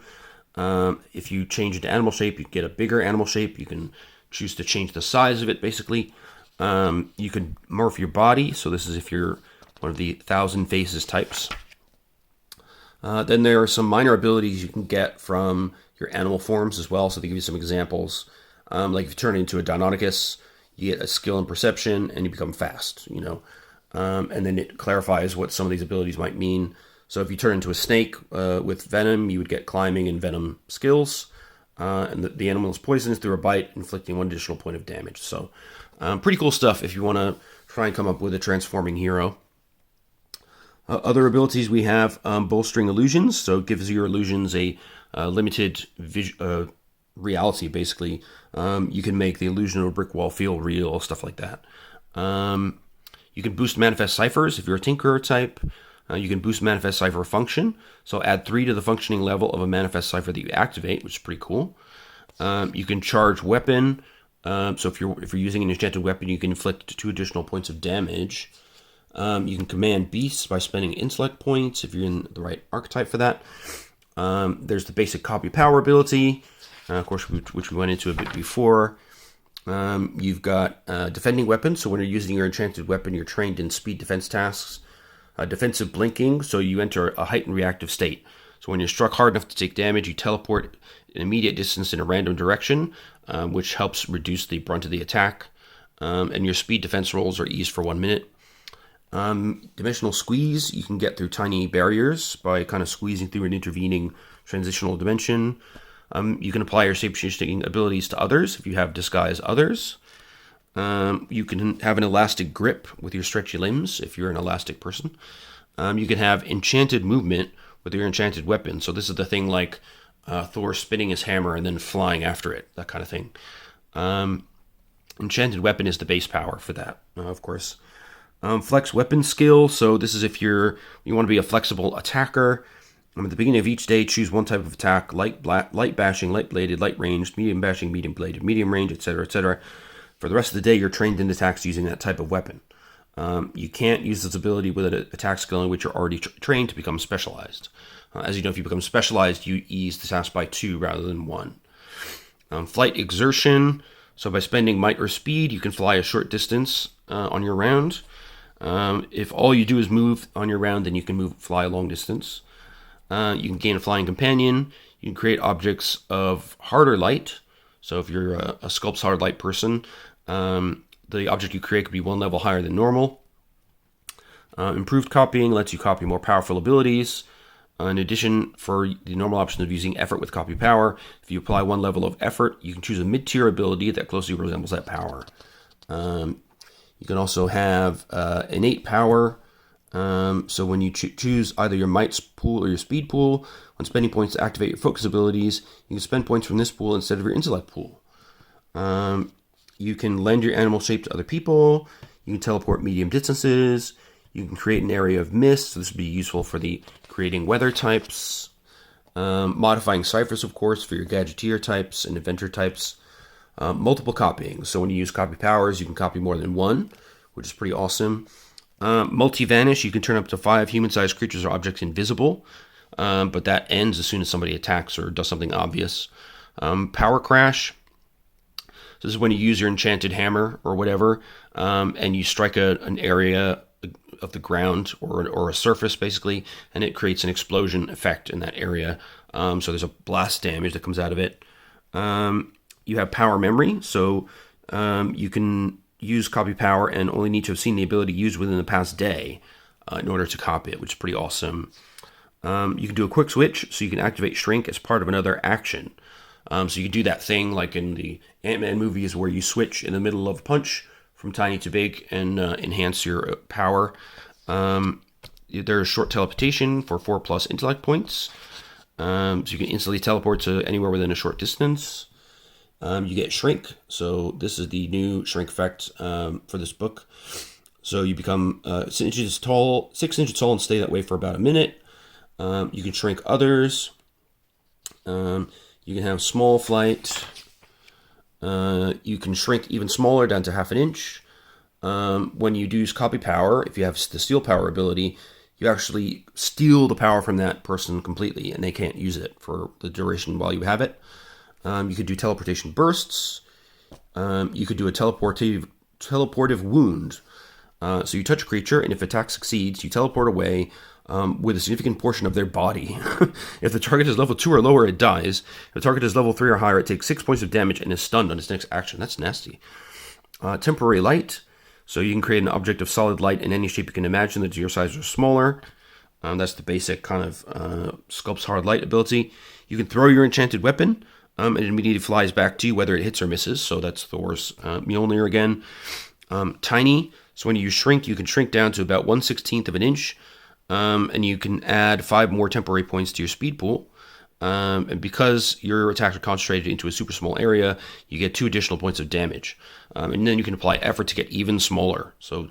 If you change into animal shape, you get a bigger animal shape. You can choose to change the size of it, basically. You can morph your body. So this is if you're one of the 1,000 faces types. Then there are some minor abilities you can get from your animal forms as well. So they give you some examples. Like if you turn into a Deinonychus, you get a skill in perception and you become fast, and then it clarifies what some of these abilities might mean. So if you turn into a snake with venom, you would get climbing and venom skills. And the animal is poisonous through a bite, inflicting 1 additional point of damage. So pretty cool stuff if you want to try and come up with a transforming hero. Other abilities we have bolstering illusions. So it gives your illusions a limited reality, basically. You can make the illusion of a brick wall feel real, stuff like that. You can boost manifest ciphers if you're a tinkerer type. You can boost manifest cipher function. So add 3 to the functioning level of a manifest cipher that you activate, which is pretty cool. You can charge weapon. So if you're using an enchanted weapon, you can inflict 2 additional points of damage. You can command beasts by spending intellect points if you're in the right archetype for that. There's the basic copy power ability, of course, which we went into a bit before. You've got defending weapons. So when you're using your enchanted weapon, you're trained in speed defense tasks. Defensive blinking, so you enter a heightened reactive state. So when you're struck hard enough to take damage, you teleport an immediate distance in a random direction, which helps reduce the brunt of the attack. And your speed defense rolls are eased for 1 minute. Dimensional squeeze, you can get through tiny barriers by kind of squeezing through an intervening transitional dimension. You can apply your shape-shifting abilities to others if you have disguise others. You can have an elastic grip with your stretchy limbs if you're an elastic person. You can have enchanted movement with your enchanted weapon. So this is the thing like Thor spinning his hammer and then flying after it, that kind of thing. Enchanted weapon is the base power for that, of course. Flex weapon skill. So this is if you want to be a flexible attacker. At the beginning of each day, choose one type of attack: light bashing, light bladed, light ranged, medium bashing, medium bladed, medium range, etc., etc. For the rest of the day, you're trained in attacks using that type of weapon. You can't use this ability with an attack skill in which you're already trained to become specialized. As you know, if you become specialized, you ease the task by 2 rather than 1. Flight exertion. So by spending might or speed, you can fly a short distance on your round. If all you do is move on your round, then you can fly a long distance. You can gain a flying companion. You can create objects of harder light. So if you're a sculpts hard light person, the object you create could be 1 level higher than normal. Improved copying lets you copy more powerful abilities. In addition, for the normal option of using effort with copy power, if you apply one level of effort, you can choose a mid-tier ability that closely resembles that power. You can also have innate power. So when you choose either your might pool or your speed pool, when spending points to activate your focus abilities, you can spend points from this pool instead of your intellect pool. You can lend your animal shape to other people. You can teleport medium distances. You can create an area of mist. So this would be useful for the creating weather types. Modifying ciphers, of course, for your gadgeteer types and inventor types. Multiple copying. So when you use copy powers, you can copy more than one, which is pretty awesome. Multi-vanish, you can turn up to 5 human-sized creatures or objects invisible, but that ends as soon as somebody attacks or does something obvious. Power crash. So this is when you use your enchanted hammer or whatever, and you strike an area of the ground or a surface, basically, and it creates an explosion effect in that area. So there's a blast damage that comes out of it. You have power memory, so you can use copy power and only need to have seen the ability used within the past day in order to copy it, which is pretty awesome. You can do a quick switch, so you can activate shrink as part of another action. So you can do that thing like in the Ant-Man movies where you switch in the middle of a punch from tiny to big and enhance your power. There's short teleportation for 4+ intellect points. So you can instantly teleport to anywhere within a short distance. You get shrink. So this is the new shrink effect for this book. So you become 6 inches tall and stay that way for about a minute. You can shrink others. You can have small flight. You can shrink even smaller down to half an inch. When you use copy power, if you have the steal power ability, you actually steal the power from that person completely, and they can't use it for the duration while you have it. You could do teleportation bursts. You could do a teleportive wound. So you touch a creature, and if attack succeeds, you teleport away with a significant portion of their body. If the target is level 2 or lower, it dies. If the target is level 3 or higher, it takes 6 points of damage and is stunned on its next action. That's nasty. Temporary light. So you can create an object of solid light in any shape you can imagine that's your size or smaller. That's the basic kind of sculpts hard light ability. You can throw your enchanted weapon, and it immediately flies back to you, whether it hits or misses. So that's Thor's Mjolnir again. Tiny. So when you shrink, you can shrink down to about 1/16 of an inch. And you can add 5 more temporary points to your speed pool. And because your attacks are concentrated into a super small area, you get 2 additional points of damage. And then you can apply effort to get even smaller. So,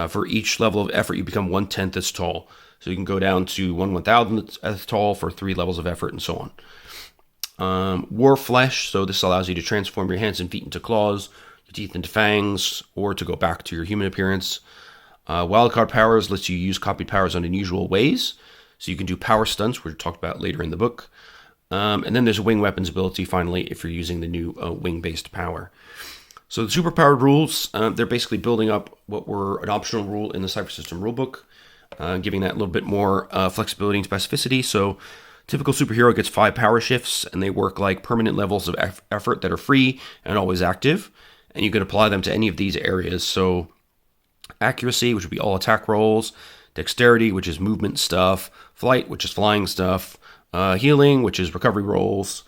for each level of effort, you become 1/10 as tall. So you can go down to 1/1000th as tall for 3 levels of effort and so on. War Flesh. So this allows you to transform your hands and feet into claws, your teeth into fangs, or to go back to your human appearance. Wildcard powers lets you use copied powers in unusual ways. So you can do power stunts, which we talked about later in the book. And then there's a wing weapons ability, finally, if you're using the new wing-based power. So the superpowered rules, they're basically building up what were an optional rule in the Cypher System rulebook, giving that a little bit more flexibility and specificity. So typical superhero gets 5 power shifts, and they work like permanent levels of effort that are free and always active. And you can apply them to any of these areas. So accuracy, which would be all attack rolls, dexterity, which is movement stuff, flight, which is flying stuff, healing, which is recovery rolls,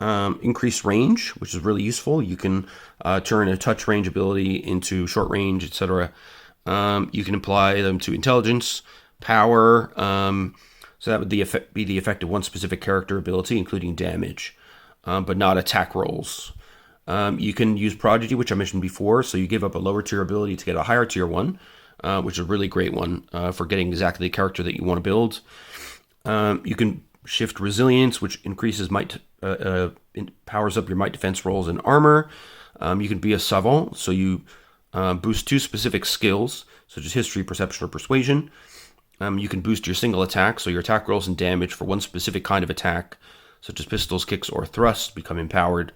increased range, which is really useful. You can turn a touch range ability into short range, etc. You can apply them to intelligence, power, so that would be the effect of one specific character ability, including damage, but not attack rolls. You can use Prodigy, which I mentioned before, so you give up a lower tier ability to get a higher tier one, which is a really great one for getting exactly the character that you want to build. You can shift Resilience, which increases might, powers up your might defense rolls and armor. You can be a Savant, so you boost 2 specific skills, such as History, Perception, or Persuasion. You can boost your single attack, so your attack rolls and damage for one specific kind of attack, such as pistols, kicks, or thrusts, become empowered.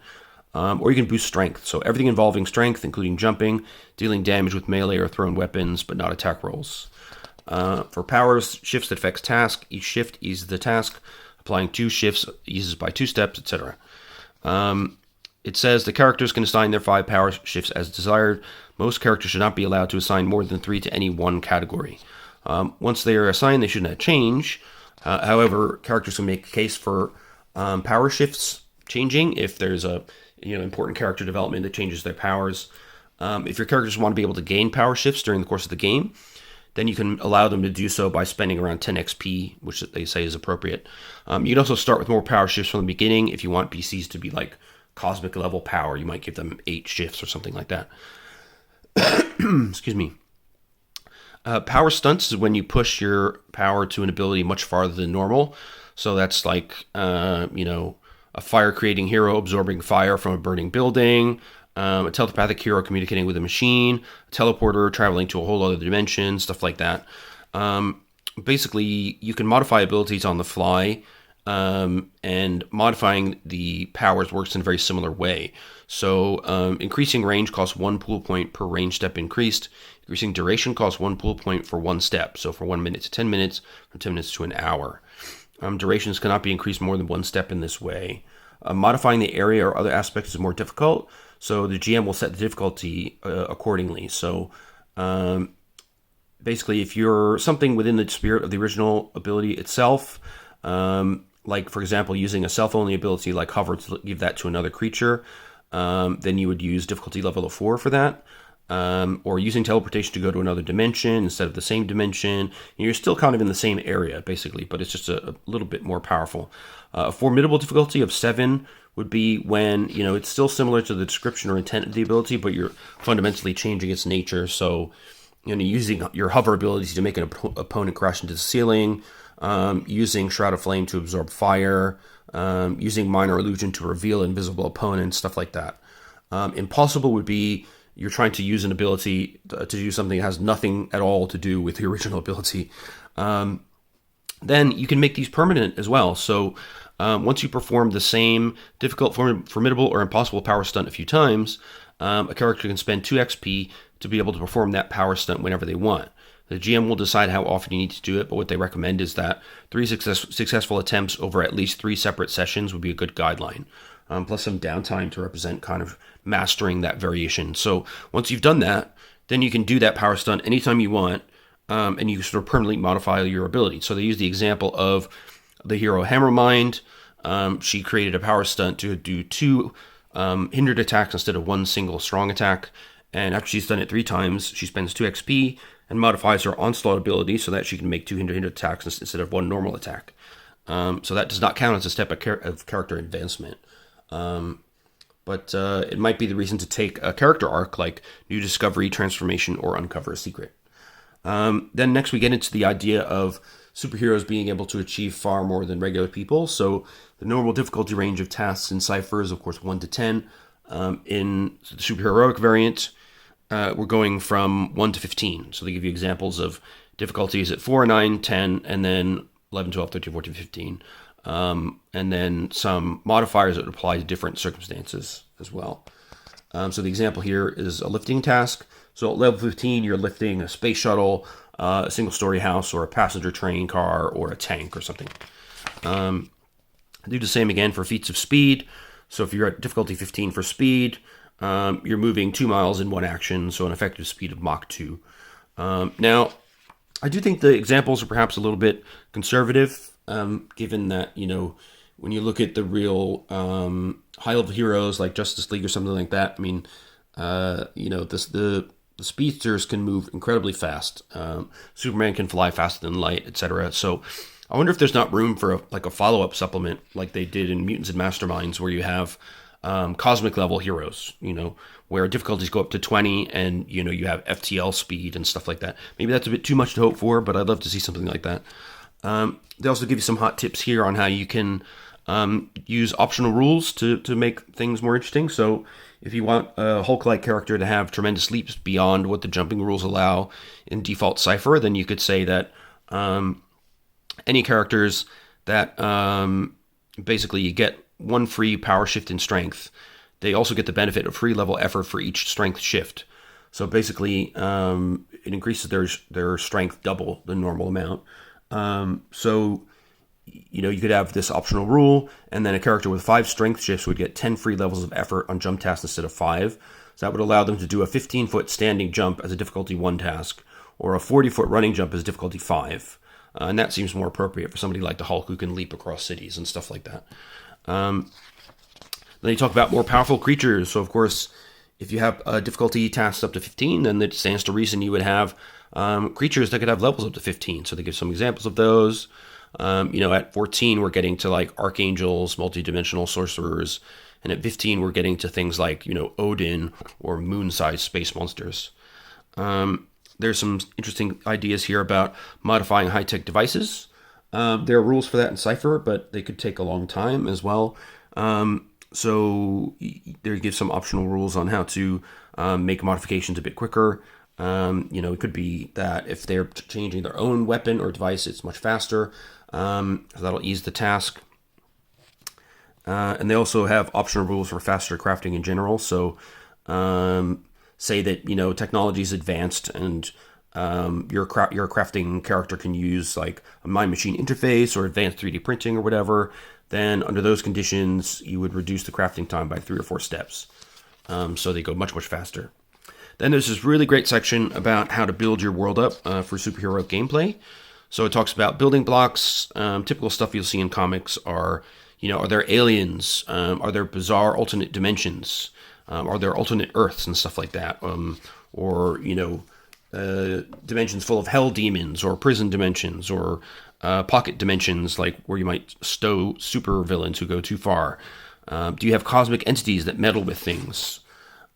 Or you can boost strength, so everything involving strength, including jumping, dealing damage with melee or thrown weapons, but not attack rolls. For powers, shifts that affects task, each shift eases the task, applying 2 shifts eases by 2 steps, etc. It says the characters can assign their 5 power shifts as desired. Most characters should not be allowed to assign more than 3 to any one category. Once they are assigned, they should not change. However, characters can make a case for power shifts changing if there's a important character development that changes their powers. If your characters want to be able to gain power shifts during the course of the game, then you can allow them to do so by spending around 10 XP, which they say is appropriate. You can also start with more power shifts from the beginning. If you want PCs to be like cosmic level power, you might give them 8 shifts or something like that. Excuse me. Power stunts is when you push your power to an ability much farther than normal. So that's like, a fire-creating hero absorbing fire from a burning building, a telepathic hero communicating with a machine, a teleporter traveling to a whole other dimension, stuff like that. Basically, you can modify abilities on the fly, and modifying the powers works in a very similar way. So increasing range costs 1 pool point per range step increased. Increasing duration costs 1 pool point for 1 step. So for 1 minute to 10 minutes, from 10 minutes to an hour. Durations cannot be increased more than 1 step in this way. Modifying the area or other aspects is more difficult, so the GM will set the difficulty accordingly. So basically, if you're something within the spirit of the original ability itself, like, for example, using a self-only ability like Hover to give that to another creature, then you would use difficulty level of 4 for that. Or using teleportation to go to another dimension instead of the same dimension. You're still kind of in the same area, basically, but it's just a little bit more powerful. A formidable difficulty of 7 would be when, it's still similar to the description or intent of the ability, but you're fundamentally changing its nature. So, using your hover abilities to make an opponent crash into the ceiling, using Shroud of Flame to absorb fire, using Minor Illusion to reveal invisible opponents, stuff like that. Impossible would be you're trying to use an ability to do something that has nothing at all to do with the original ability. Then you can make these permanent as well. So once you perform the same difficult, formidable, or impossible power stunt a few times, a character can spend 2 XP to be able to perform that power stunt whenever they want. The GM will decide how often you need to do it, but what they recommend is that 3 successful attempts over at least 3 separate sessions would be a good guideline. Plus some downtime to represent kind of mastering that variation. So once you've done that, then you can do that power stunt anytime you want, and you sort of permanently modify your ability. So they use the example of the hero Hammermind. She created a power stunt to do 2 hindered attacks instead of 1 single strong attack. And after she's done it 3 times, she spends 2 XP and modifies her onslaught ability so that she can make 2 hindered attacks instead of 1 normal attack. So that does not count as a step of character advancement. But it might be the reason to take a character arc like New Discovery, Transformation, or Uncover a Secret. Then next we get into the idea of superheroes being able to achieve far more than regular people. So the normal difficulty range of tasks in Cypher is, of course, 1 to 10. In the superheroic variant, we're going from 1 to 15. So they give you examples of difficulties at 4, 9, 10, and then 11, 12, 13, 14, 15. And then some modifiers that apply to different circumstances as well. So the example here is a lifting task. So at level 15, you're lifting a space shuttle, a single-story house, or a passenger train car, or a tank or something. Do the same again for feats of speed. So if you're at difficulty 15 for speed, you're moving 2 miles in 1 action, so an effective speed of Mach 2. Now, I do think the examples are perhaps a little bit conservative, given that, when you look at the real high-level heroes like Justice League or something like that, I mean, the speedsters can move incredibly fast. Superman can fly faster than light, etc. So I wonder if there's not room for a follow-up supplement like they did in Mutants and Masterminds, where you have cosmic-level heroes, where difficulties go up to 20 and, you have FTL speed and stuff like that. Maybe that's a bit too much to hope for, but I'd love to see something like that. They also give you some hot tips here on how you can use optional rules to make things more interesting. So if you want a Hulk-like character to have tremendous leaps beyond what the jumping rules allow in default Cypher, then you could say that any characters that basically you get 1 free power shift in strength, they also get the benefit of free level effort for each strength shift. So basically, it increases their strength double the normal amount. So, you could have this optional rule, and then a character with 5 strength shifts would get 10 free levels of effort on jump tasks instead of 5. So that would allow them to do a 15-foot standing jump as a difficulty 1 task, or a 40-foot running jump as difficulty 5. and that seems more appropriate for somebody like the Hulk who can leap across cities and stuff like that. Then you talk about more powerful creatures. So, of course, if you have difficulty tasks up to 15, then it stands to reason you would have creatures that could have levels up to 15. So they give some examples of those. At 14, we're getting to like archangels, multidimensional sorcerers. And at 15, we're getting to things like, Odin or moon-sized space monsters. There's some interesting ideas here about modifying high-tech devices. There are rules for that in Cypher, but they could take a long time as well. So there gives some optional rules on how to make modifications a bit quicker. It could be that if they're changing their own weapon or device, it's much faster. That'll ease the task. And they also have optional rules for faster crafting in general. So say that, technology is advanced and your crafting character can use like a mind-machine interface or advanced 3D printing or whatever. Then under those conditions, you would reduce the crafting time by 3 or 4 steps. So they go much, much faster. Then there's this really great section about how to build your world up for superheroic gameplay. So it talks about building blocks. Typical stuff you'll see in comics are, are there aliens? Are there bizarre alternate dimensions? Are there alternate Earths and stuff like that? Or dimensions full of hell demons or prison dimensions or pocket dimensions, like where you might stow super villains who go too far. Do you have cosmic entities that meddle with things?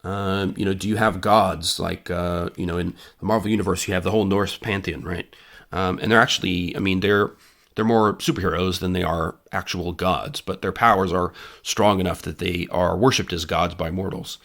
Do you have gods like, in the Marvel Universe, you have the whole Norse pantheon, right? And they're actually, they're more superheroes than they are actual gods, but their powers are strong enough that they are worshipped as gods by mortals.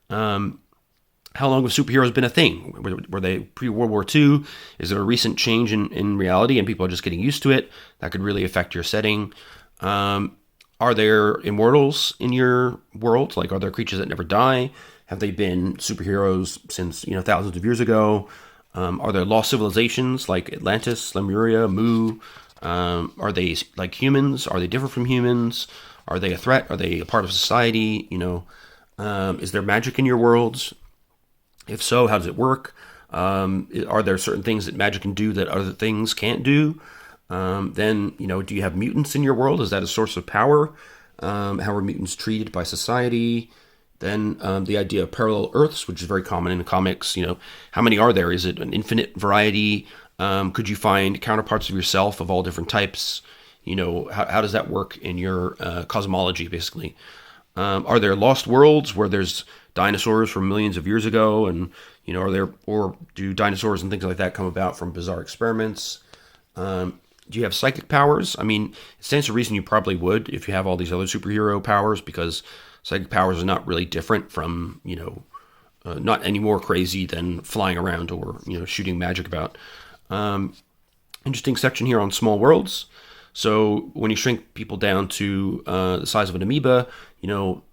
How long have superheroes been a thing? Were they pre-World War II? Is there a recent change in reality and people are just getting used to it? That could really affect your setting. Are there immortals in your world? Like, are there creatures that never die? Have they been superheroes since, thousands of years ago? Are there lost civilizations like Atlantis, Lemuria, Mu? Are they like humans? Are they different from humans? Are they a threat? Are they a part of society? Is there magic in your worlds? If so, how does it work? Are there certain things that magic can do that other things can't do? Then, do you have mutants in your world? Is that a source of power? How are mutants treated by society? Then the idea of parallel Earths, which is very common in comics. How many are there? Is it an infinite variety? Could you find counterparts of yourself of all different types? How does that work in your cosmology, basically? Are there lost worlds where there's dinosaurs from millions of years ago, and do dinosaurs and things like that come about from bizarre experiments? Do you have psychic powers? It stands to reason you probably would if you have all these other superhero powers, because psychic powers are not really different from not any more crazy than flying around or shooting magic about. Interesting section here on small worlds. So when you shrink people down to the size of an amoeba,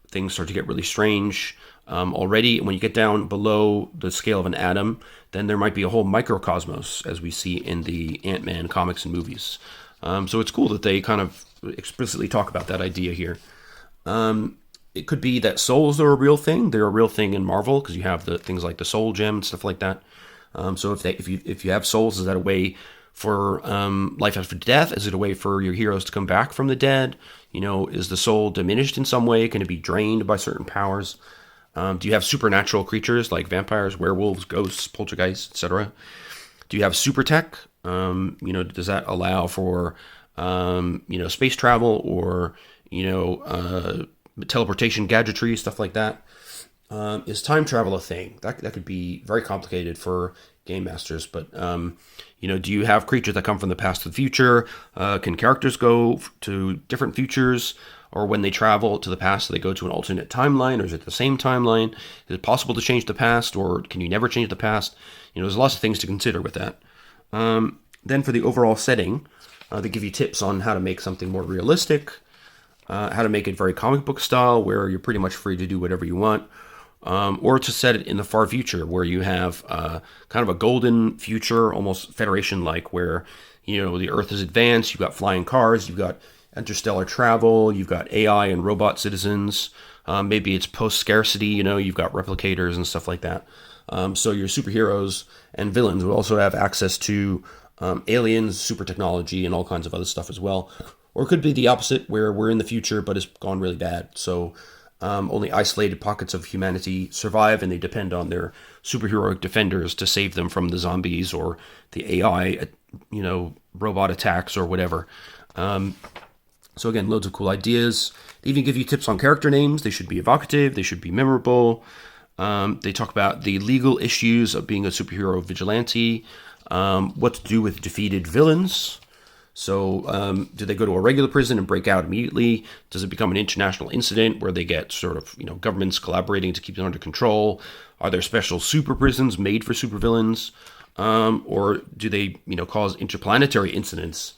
things start to get really strange. Already, when you get down below the scale of an atom, then there might be a whole microcosmos, as we see in the Ant-Man comics and movies. So it's cool that they kind of explicitly talk about that idea here. It could be that souls are a real thing. They're a real thing in Marvel because you have the things like the soul gem and stuff like that. So if you have souls, is that a way for life after death? Is it a way for your heroes to come back from the dead? Is the soul diminished in some way? Can it be drained by certain powers? Do you have supernatural creatures like vampires, werewolves, ghosts, poltergeists, etc.? Do you have super tech? Does that allow for space travel or teleportation gadgetry, stuff like that? Is time travel a thing? That could be very complicated for game masters, but do you have creatures that come from the past to the future? Can characters go to different futures? Or when they travel to the past, do they go to an alternate timeline, or is it the same timeline? Is it possible to change the past, or can you never change the past? There's lots of things to consider with that. Then for the overall setting, they give you tips on how to make something more realistic, how to make it very comic book style, where you're pretty much free to do whatever you want, or to set it in the far future, where you have kind of a golden future, almost Federation-like, where the Earth is advanced, you've got flying cars, you've got interstellar travel, you've got AI and robot citizens, maybe it's post-scarcity, you've got replicators and stuff like that. So your superheroes and villains will also have access to aliens, super technology, and all kinds of other stuff as well. Or it could be the opposite, where we're in the future, but it's gone really bad. So only isolated pockets of humanity survive, and they depend on their superheroic defenders to save them from the zombies or the AI, robot attacks or whatever. So again, loads of cool ideas. They even give you tips on character names. They should be evocative. They should be memorable. They talk about the legal issues of being a superhero vigilante, what to do with defeated villains. So do they go to a regular prison and break out immediately? Does it become an international incident where they get sort of, governments collaborating to keep them under control? Are there special super prisons made for supervillains? Or do they, cause interplanetary incidents?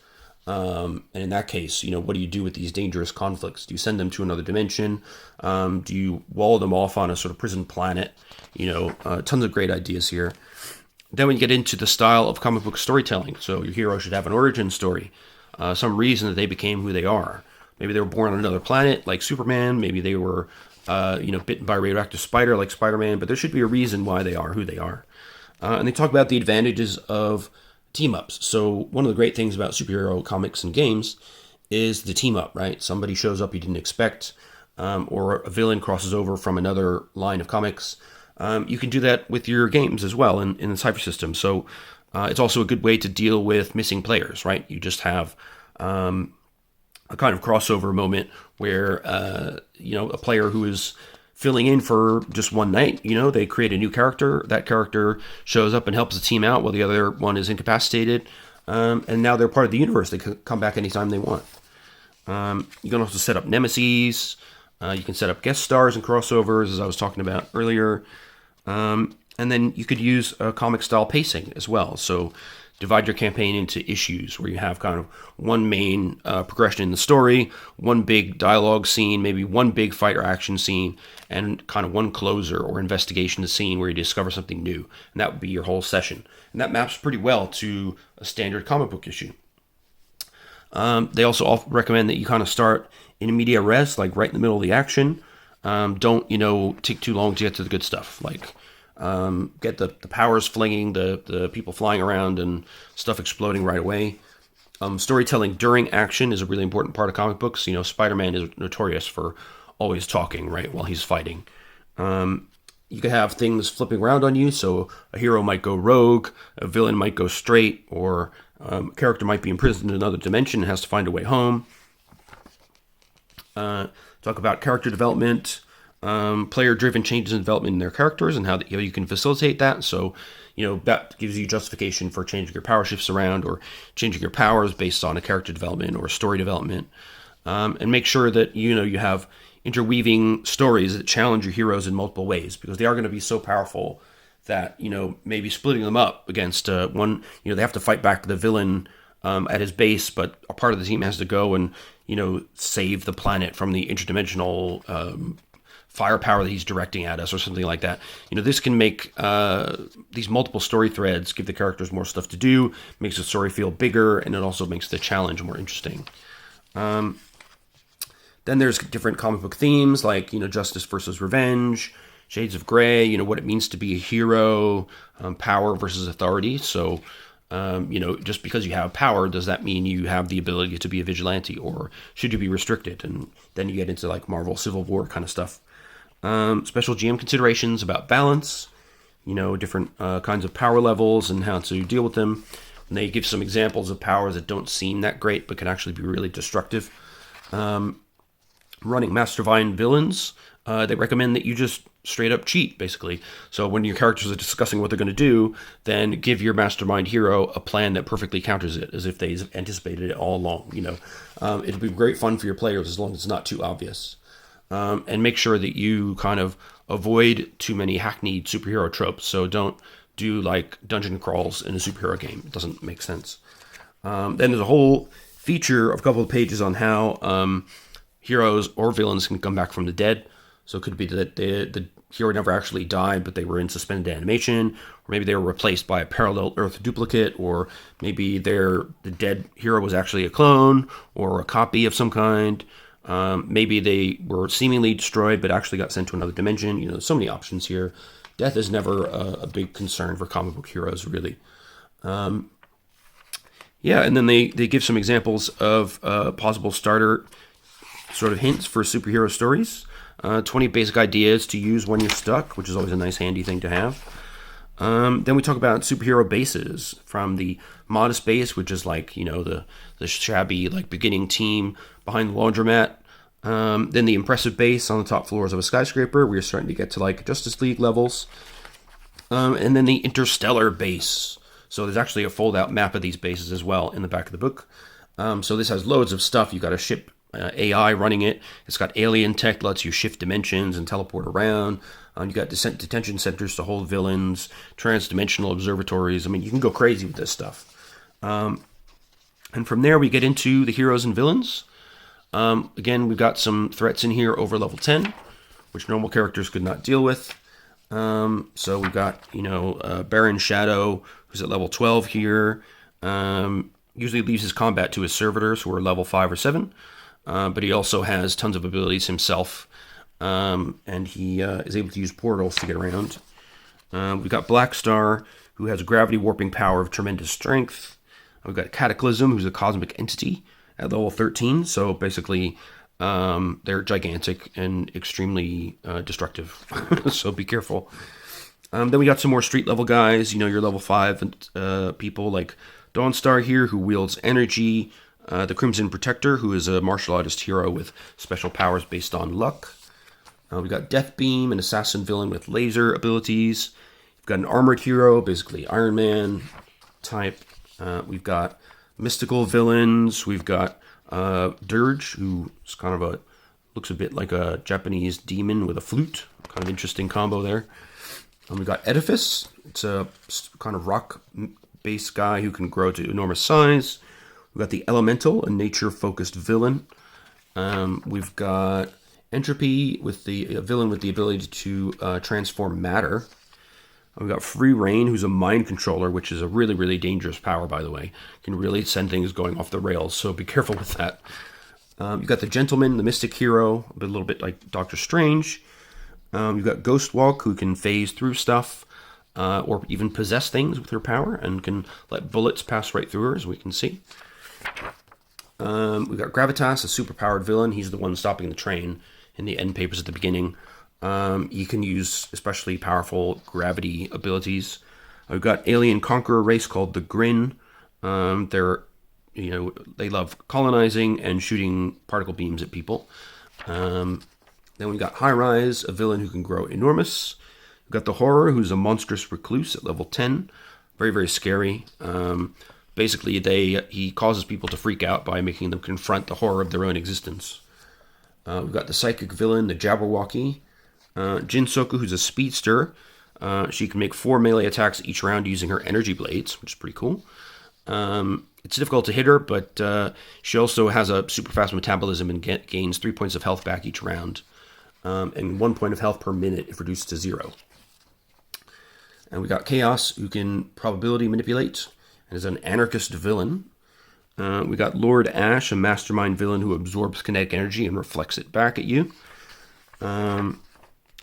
And in that case, what do you do with these dangerous conflicts? Do you send them to another dimension? Do you wall them off on a sort of prison planet? Tons of great ideas here. Then we get into the style of comic book storytelling. So your hero should have an origin story, some reason that they became who they are. Maybe they were born on another planet, like Superman. Maybe they were, bitten by a radioactive spider, like Spider-Man. But there should be a reason why they are who they are. And they talk about the advantages of team-ups. So one of the great things about superhero comics and games is the team-up, right? Somebody shows up you didn't expect, or a villain crosses over from another line of comics. You can do that with your games as well in the Cypher System. So it's also a good way to deal with missing players, right? You just have a kind of crossover moment where, a player who is filling in for just one night, they create a new character. That character shows up and helps the team out while the other one is incapacitated. And now they're part of the universe. They can come back anytime they want. You can also set up nemeses. You can set up guest stars and crossovers, as I was talking about earlier. And then you could use a comic style pacing as well. So divide your campaign into issues where you have kind of one main progression in the story, one big dialogue scene, maybe one big fight or action scene, and kind of one closer or investigation scene where you discover something new. And that would be your whole session. And that maps pretty well to a standard comic book issue. They also recommend that you kind of start in media res, like right in the middle of the action. Don't, take too long to get to the good stuff. Like, get the powers flinging, the people flying around and stuff exploding right away. Storytelling during action is a really important part of comic books. Spider-Man is notorious for always talking, right, while he's fighting. You could have things flipping around on you, so a hero might go rogue, a villain might go straight, or a character might be imprisoned in another dimension and has to find a way home. Talk about character development, player-driven changes in development in their characters and how you can facilitate that. So, that gives you justification for changing your power shifts around or changing your powers based on a character development or story development. And make sure that, you have interweaving stories that challenge your heroes in multiple ways, because they are going to be so powerful that, maybe splitting them up against one, they have to fight back the villain at his base, but a part of the team has to go and, save the planet from the interdimensional firepower that he's directing at us or something like that. This can make these multiple story threads give the characters more stuff to do, makes the story feel bigger, and it also makes the challenge more interesting. Then there's different comic book themes like, justice versus revenge, shades of gray, what it means to be a hero, power versus authority. So, just because you have power, does that mean you have the ability to be a vigilante, or should you be restricted? And then you get into like Marvel Civil War kind of stuff. Special GM considerations about balance, different kinds of power levels and how to deal with them. And they give some examples of powers that don't seem that great but can actually be really destructive. Running mastermind villains, they recommend that you just straight up cheat, basically. So when your characters are discussing what they're going to do, then give your mastermind hero a plan that perfectly counters it, as if they anticipated it all along. It'll be great fun for your players as long as it's not too obvious. And make sure that you kind of avoid too many hackneyed superhero tropes. So don't do like dungeon crawls in a superhero game. It doesn't make sense. Then there's a whole feature of a couple of pages on how heroes or villains can come back from the dead. So it could be that the hero never actually died, but they were in suspended animation, or maybe they were replaced by a parallel Earth duplicate, or maybe the dead hero was actually a clone or a copy of some kind. Maybe they were seemingly destroyed, but actually got sent to another dimension. There's so many options here. Death is never a big concern for comic book heroes, really. Yeah, and then they give some examples of possible starter sort of hints for superhero stories. 20 basic ideas to use when you're stuck, which is always a nice handy thing to have. Then we talk about superhero bases, from the modest base, which is like, the shabby like beginning team behind the laundromat. Then the impressive base on the top floors of a skyscraper. We're starting to get to like Justice League levels. And then the interstellar base. So there's actually a fold-out map of these bases as well in the back of the book. So this has loads of stuff. You've got a ship AI running it. It's got alien tech, lets you shift dimensions and teleport around. You've got detention centers to hold villains, trans-dimensional observatories. I mean, you can go crazy with this stuff. And from there, we get into the heroes and villains. Again, we've got some threats in here over level 10, which normal characters could not deal with. So we've got, Baron Shadow, who's at level 12 here. Usually leaves his combat to his servitors, who are level 5 or 7. But he also has tons of abilities himself. And he is able to use portals to get around. We've got Black Star, who has gravity warping power of tremendous strength. We've got Cataclysm, who's a cosmic entity at level 13. So basically, they're gigantic and extremely destructive. So be careful. Then we got some more street level guys. Your level 5 people like Dawnstar here, who wields energy. The Crimson Protector, who is a martial artist hero with special powers based on luck. We got Deathbeam, an assassin villain with laser abilities. We've got an armored hero, basically Iron Man type. We've got mystical villains. We've got Dirge, who's kind of looks a bit like a Japanese demon with a flute. Kind of interesting combo there. And we've got Edifice. It's a kind of rock-based guy who can grow to enormous size. We've got the Elemental, a nature-focused villain. We've got Entropy, with the villain with the ability to transform matter. We've got Free Reign, who's a mind controller, which is a really, really dangerous power, by the way. Can really send things going off the rails, so be careful with that. You've got the Gentleman, the mystic hero, a little bit like Doctor Strange. You've got Ghostwalk, who can phase through stuff, or even possess things with her power, and can let bullets pass right through her, as we can see. We've got Gravitas, a superpowered villain. He's the one stopping the train in the end papers at the beginning. He can use especially powerful gravity abilities. We've got alien conqueror race called the Grin. They love colonizing and shooting particle beams at people. Then we've got High Rise, a villain who can grow enormous. We've got the Horror, who's a monstrous recluse at level 10. Very, very scary. Basically, he causes people to freak out by making them confront the horror of their own existence. We've got the psychic villain, the Jabberwocky. Jinsoku, who's a speedster. She can make 4 melee attacks each round using her energy blades, which is pretty cool. It's difficult to hit her, but she also has a super fast metabolism and gains 3 points of health back each round. And 1 point of health per minute if reduced to 0. And we got Chaos, who can probability manipulate, and is an anarchist villain. We got Lord Ash, a mastermind villain who absorbs kinetic energy and reflects it back at you.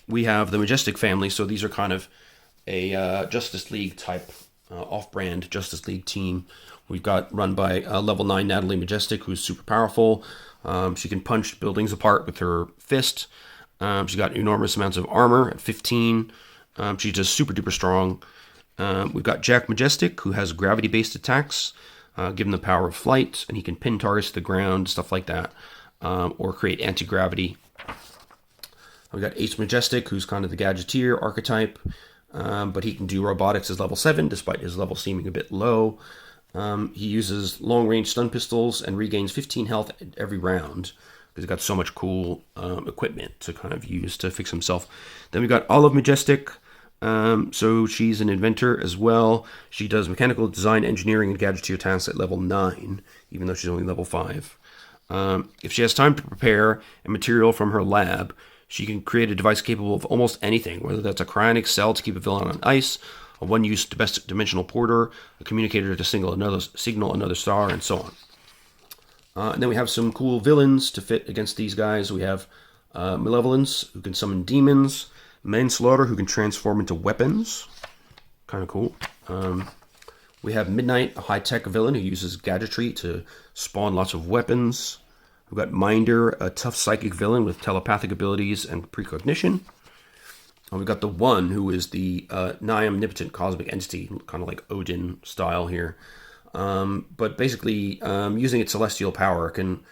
We have the Majestic family, so these are kind of a Justice League type, off-brand Justice League team. We've got run by level 9 Natalie Majestic, who's super powerful. She can punch buildings apart with her fist. She's got enormous amounts of armor at 15. She's just super duper strong. We've got Jack Majestic, who has gravity-based attacks, given the power of flight, and he can pin targets to the ground, stuff like that, or create anti-gravity. We've got Ace Majestic, who's kind of the gadgeteer archetype, but he can do robotics as level 7, despite his level seeming a bit low. He uses long-range stun pistols and regains 15 health every round, because he's got so much cool equipment to kind of use to fix himself. Then we've got Olive Majestic. So she's an inventor as well. She does mechanical design, engineering, and gadgeteer tasks at level 9, even though she's only level 5. If she has time to prepare a material from her lab, she can create a device capable of almost anything, whether that's a cryonic cell to keep a villain on ice, a one-use domestic dimensional porter, a communicator to signal another star, and so on. And then we have some cool villains to fit against these guys. We have Malevolence, who can summon demons. Manslaughter, who can transform into weapons. Kind of cool. We have Midnight, a high-tech villain who uses gadgetry to spawn lots of weapons. We've got Minder, a tough psychic villain with telepathic abilities and precognition. And we've got the One, who is the omnipotent cosmic entity, kind of like Odin style here. But basically, using its celestial power can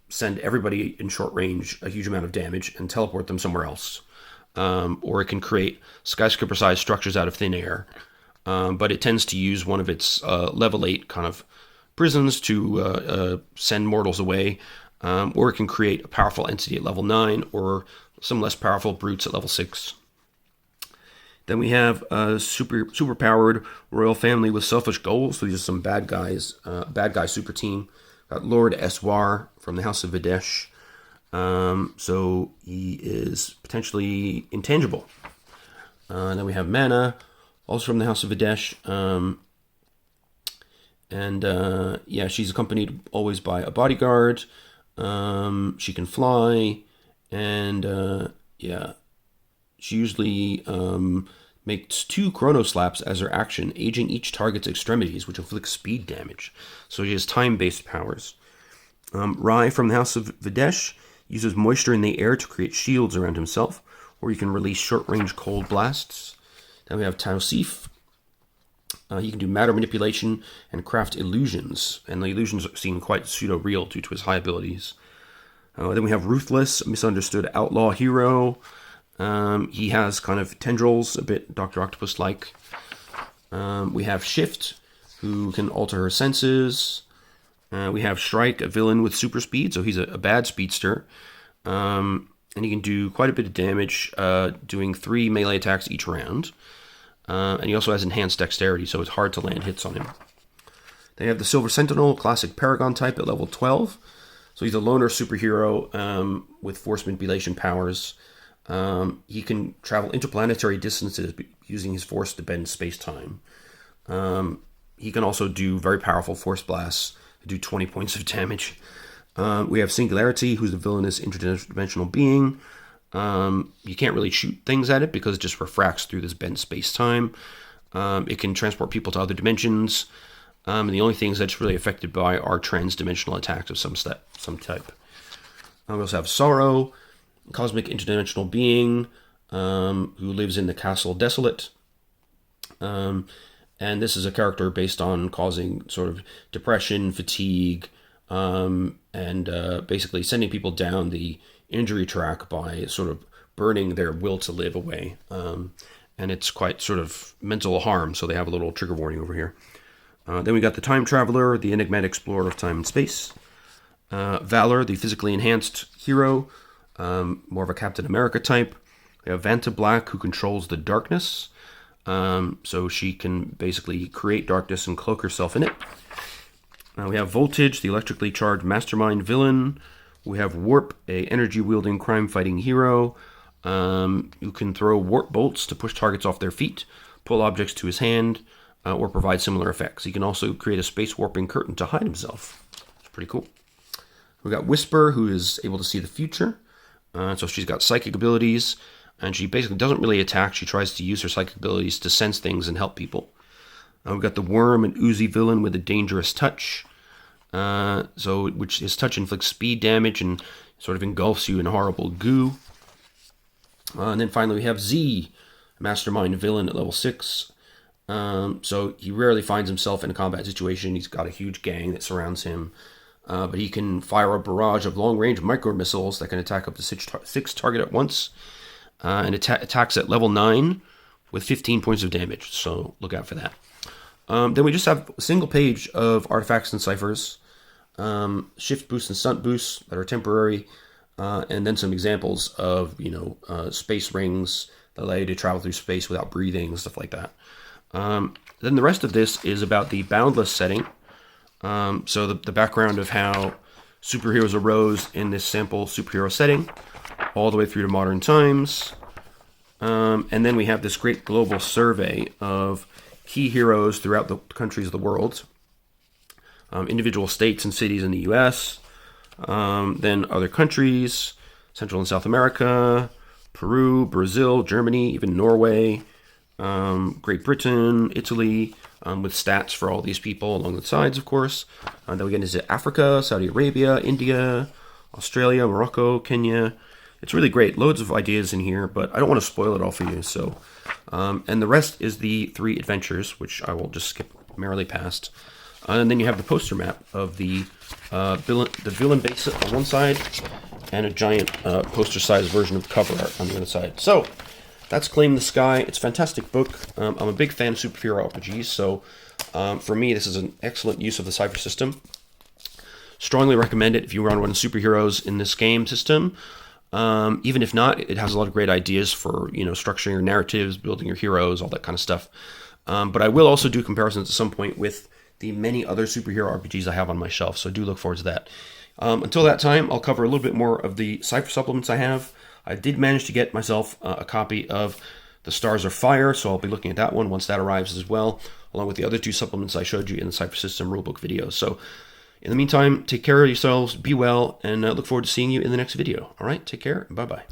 send everybody in short range a huge amount of damage and teleport them somewhere else. Or it can create skyscraper-sized structures out of thin air. But it tends to use one of its level 8 kind of prisons to send mortals away. Or it can create a powerful entity at level 9 or some less powerful brutes at level 6. Then we have a super-powered royal family with selfish goals. So these are some bad guy super team. Got Lord Eswar from the House of Videsh. So he is potentially intangible. Then we have Mana, also from the House of Videsh. She's accompanied always by a bodyguard. She can fly. And she usually makes 2 chrono slaps as her action, aging each target's extremities, which inflicts speed damage. So she has time-based powers. Rai from the House of Videsh uses moisture in the air to create shields around himself, or he can release short-range cold blasts. Then we have Tausif. He can do matter manipulation and craft illusions, and the illusions seem quite pseudo-real due to his high abilities. Then we have Ruthless, a misunderstood outlaw hero. He has kind of tendrils, a bit Dr. Octopus-like. We have Shift, who can alter her senses. We have Strike, a villain with super speed, so he's a bad speedster. And he can do quite a bit of damage, doing 3 melee attacks each round. And he also has enhanced dexterity, so it's hard to land hits on him. They have the Silver Sentinel, classic Paragon type at level 12. So he's a loner superhero with force manipulation powers. He can travel interplanetary distances using his force to bend space-time. He can also do very powerful force blasts, do 20 points of damage. We have Singularity, who's a villainous interdimensional being. You can't really shoot things at it because it just refracts through this bent space-time. It can transport people to other dimensions. And the only things that's really affected by are trans-dimensional attacks of some type. We also have Sorrow, a cosmic interdimensional being who lives in the Castle Desolate. And this is a character based on causing sort of depression, fatigue, and basically sending people down the injury track by sort of burning their will to live away. And it's quite sort of mental harm, so they have a little trigger warning over here. Then we got the Time Traveler, the enigmatic explorer of time and space. Valor, the physically enhanced hero, more of a Captain America type. We have Vanta Black, who controls the darkness. So she can basically create darkness and cloak herself in it. We have Voltage, the electrically charged mastermind villain. We have Warp, a energy-wielding crime-fighting hero who can throw warp bolts to push targets off their feet, pull objects to his hand, or provide similar effects. He can also create a space warping curtain to hide himself. It's pretty cool. We got Whisper, who is able to see the future. So she's got psychic abilities, and she basically doesn't really attack. She tries to use her psychic abilities to sense things and help people. We've got the Worm, an oozy villain with a dangerous touch. Which his touch inflicts speed damage and sort of engulfs you in horrible goo. And then finally we have Z, mastermind villain at level 6. So he rarely finds himself in a combat situation. He's got a huge gang that surrounds him. But he can fire a barrage of long-range micro-missiles that can attack up to 6 target at once. And attacks at level 9 with 15 points of damage. So look out for that. Then we just have a single page of artifacts and ciphers. Shift boosts and stunt boosts that are temporary. And then some examples of, space rings that allow you to travel through space without breathing and stuff like that. Then the rest of this is about the Boundless setting. So the background of how superheroes arose in this sample superhero setting, all the way through to modern times. And then we have this great global survey of key heroes throughout the countries of the world. Individual states and cities in the U.S., then other countries, Central and South America, Peru, Brazil, Germany, even Norway, Great Britain, Italy, with stats for all these people along the sides, of course. Then we get into Africa, Saudi Arabia, India, Australia, Morocco, Kenya. It's really great. Loads of ideas in here, but I don't want to spoil it all for you. So, and the rest is the 3 adventures, which I will just skip merrily past. And then you have the poster map of the villain base on one side, and a giant poster-sized version of the cover art on the other side. So, that's Claim the Sky. It's a fantastic book. I'm a big fan of superhero RPGs, so for me, this is an excellent use of the Cypher System. Strongly recommend it if you want to run superheroes in this game system. Even if not, it has a lot of great ideas for, structuring your narratives, building your heroes, all that kind of stuff. But I will also do comparisons at some point with the many other superhero RPGs I have on my shelf, so do look forward to that. Until that time, I'll cover a little bit more of the Cypher supplements I have. I did manage to get myself a copy of The Stars Are Fire, so I'll be looking at that one once that arrives as well, along with the other 2 supplements I showed you in the Cypher System Rulebook video. So, in the meantime, take care of yourselves, be well, and look forward to seeing you in the next video. All right, take care, and bye-bye.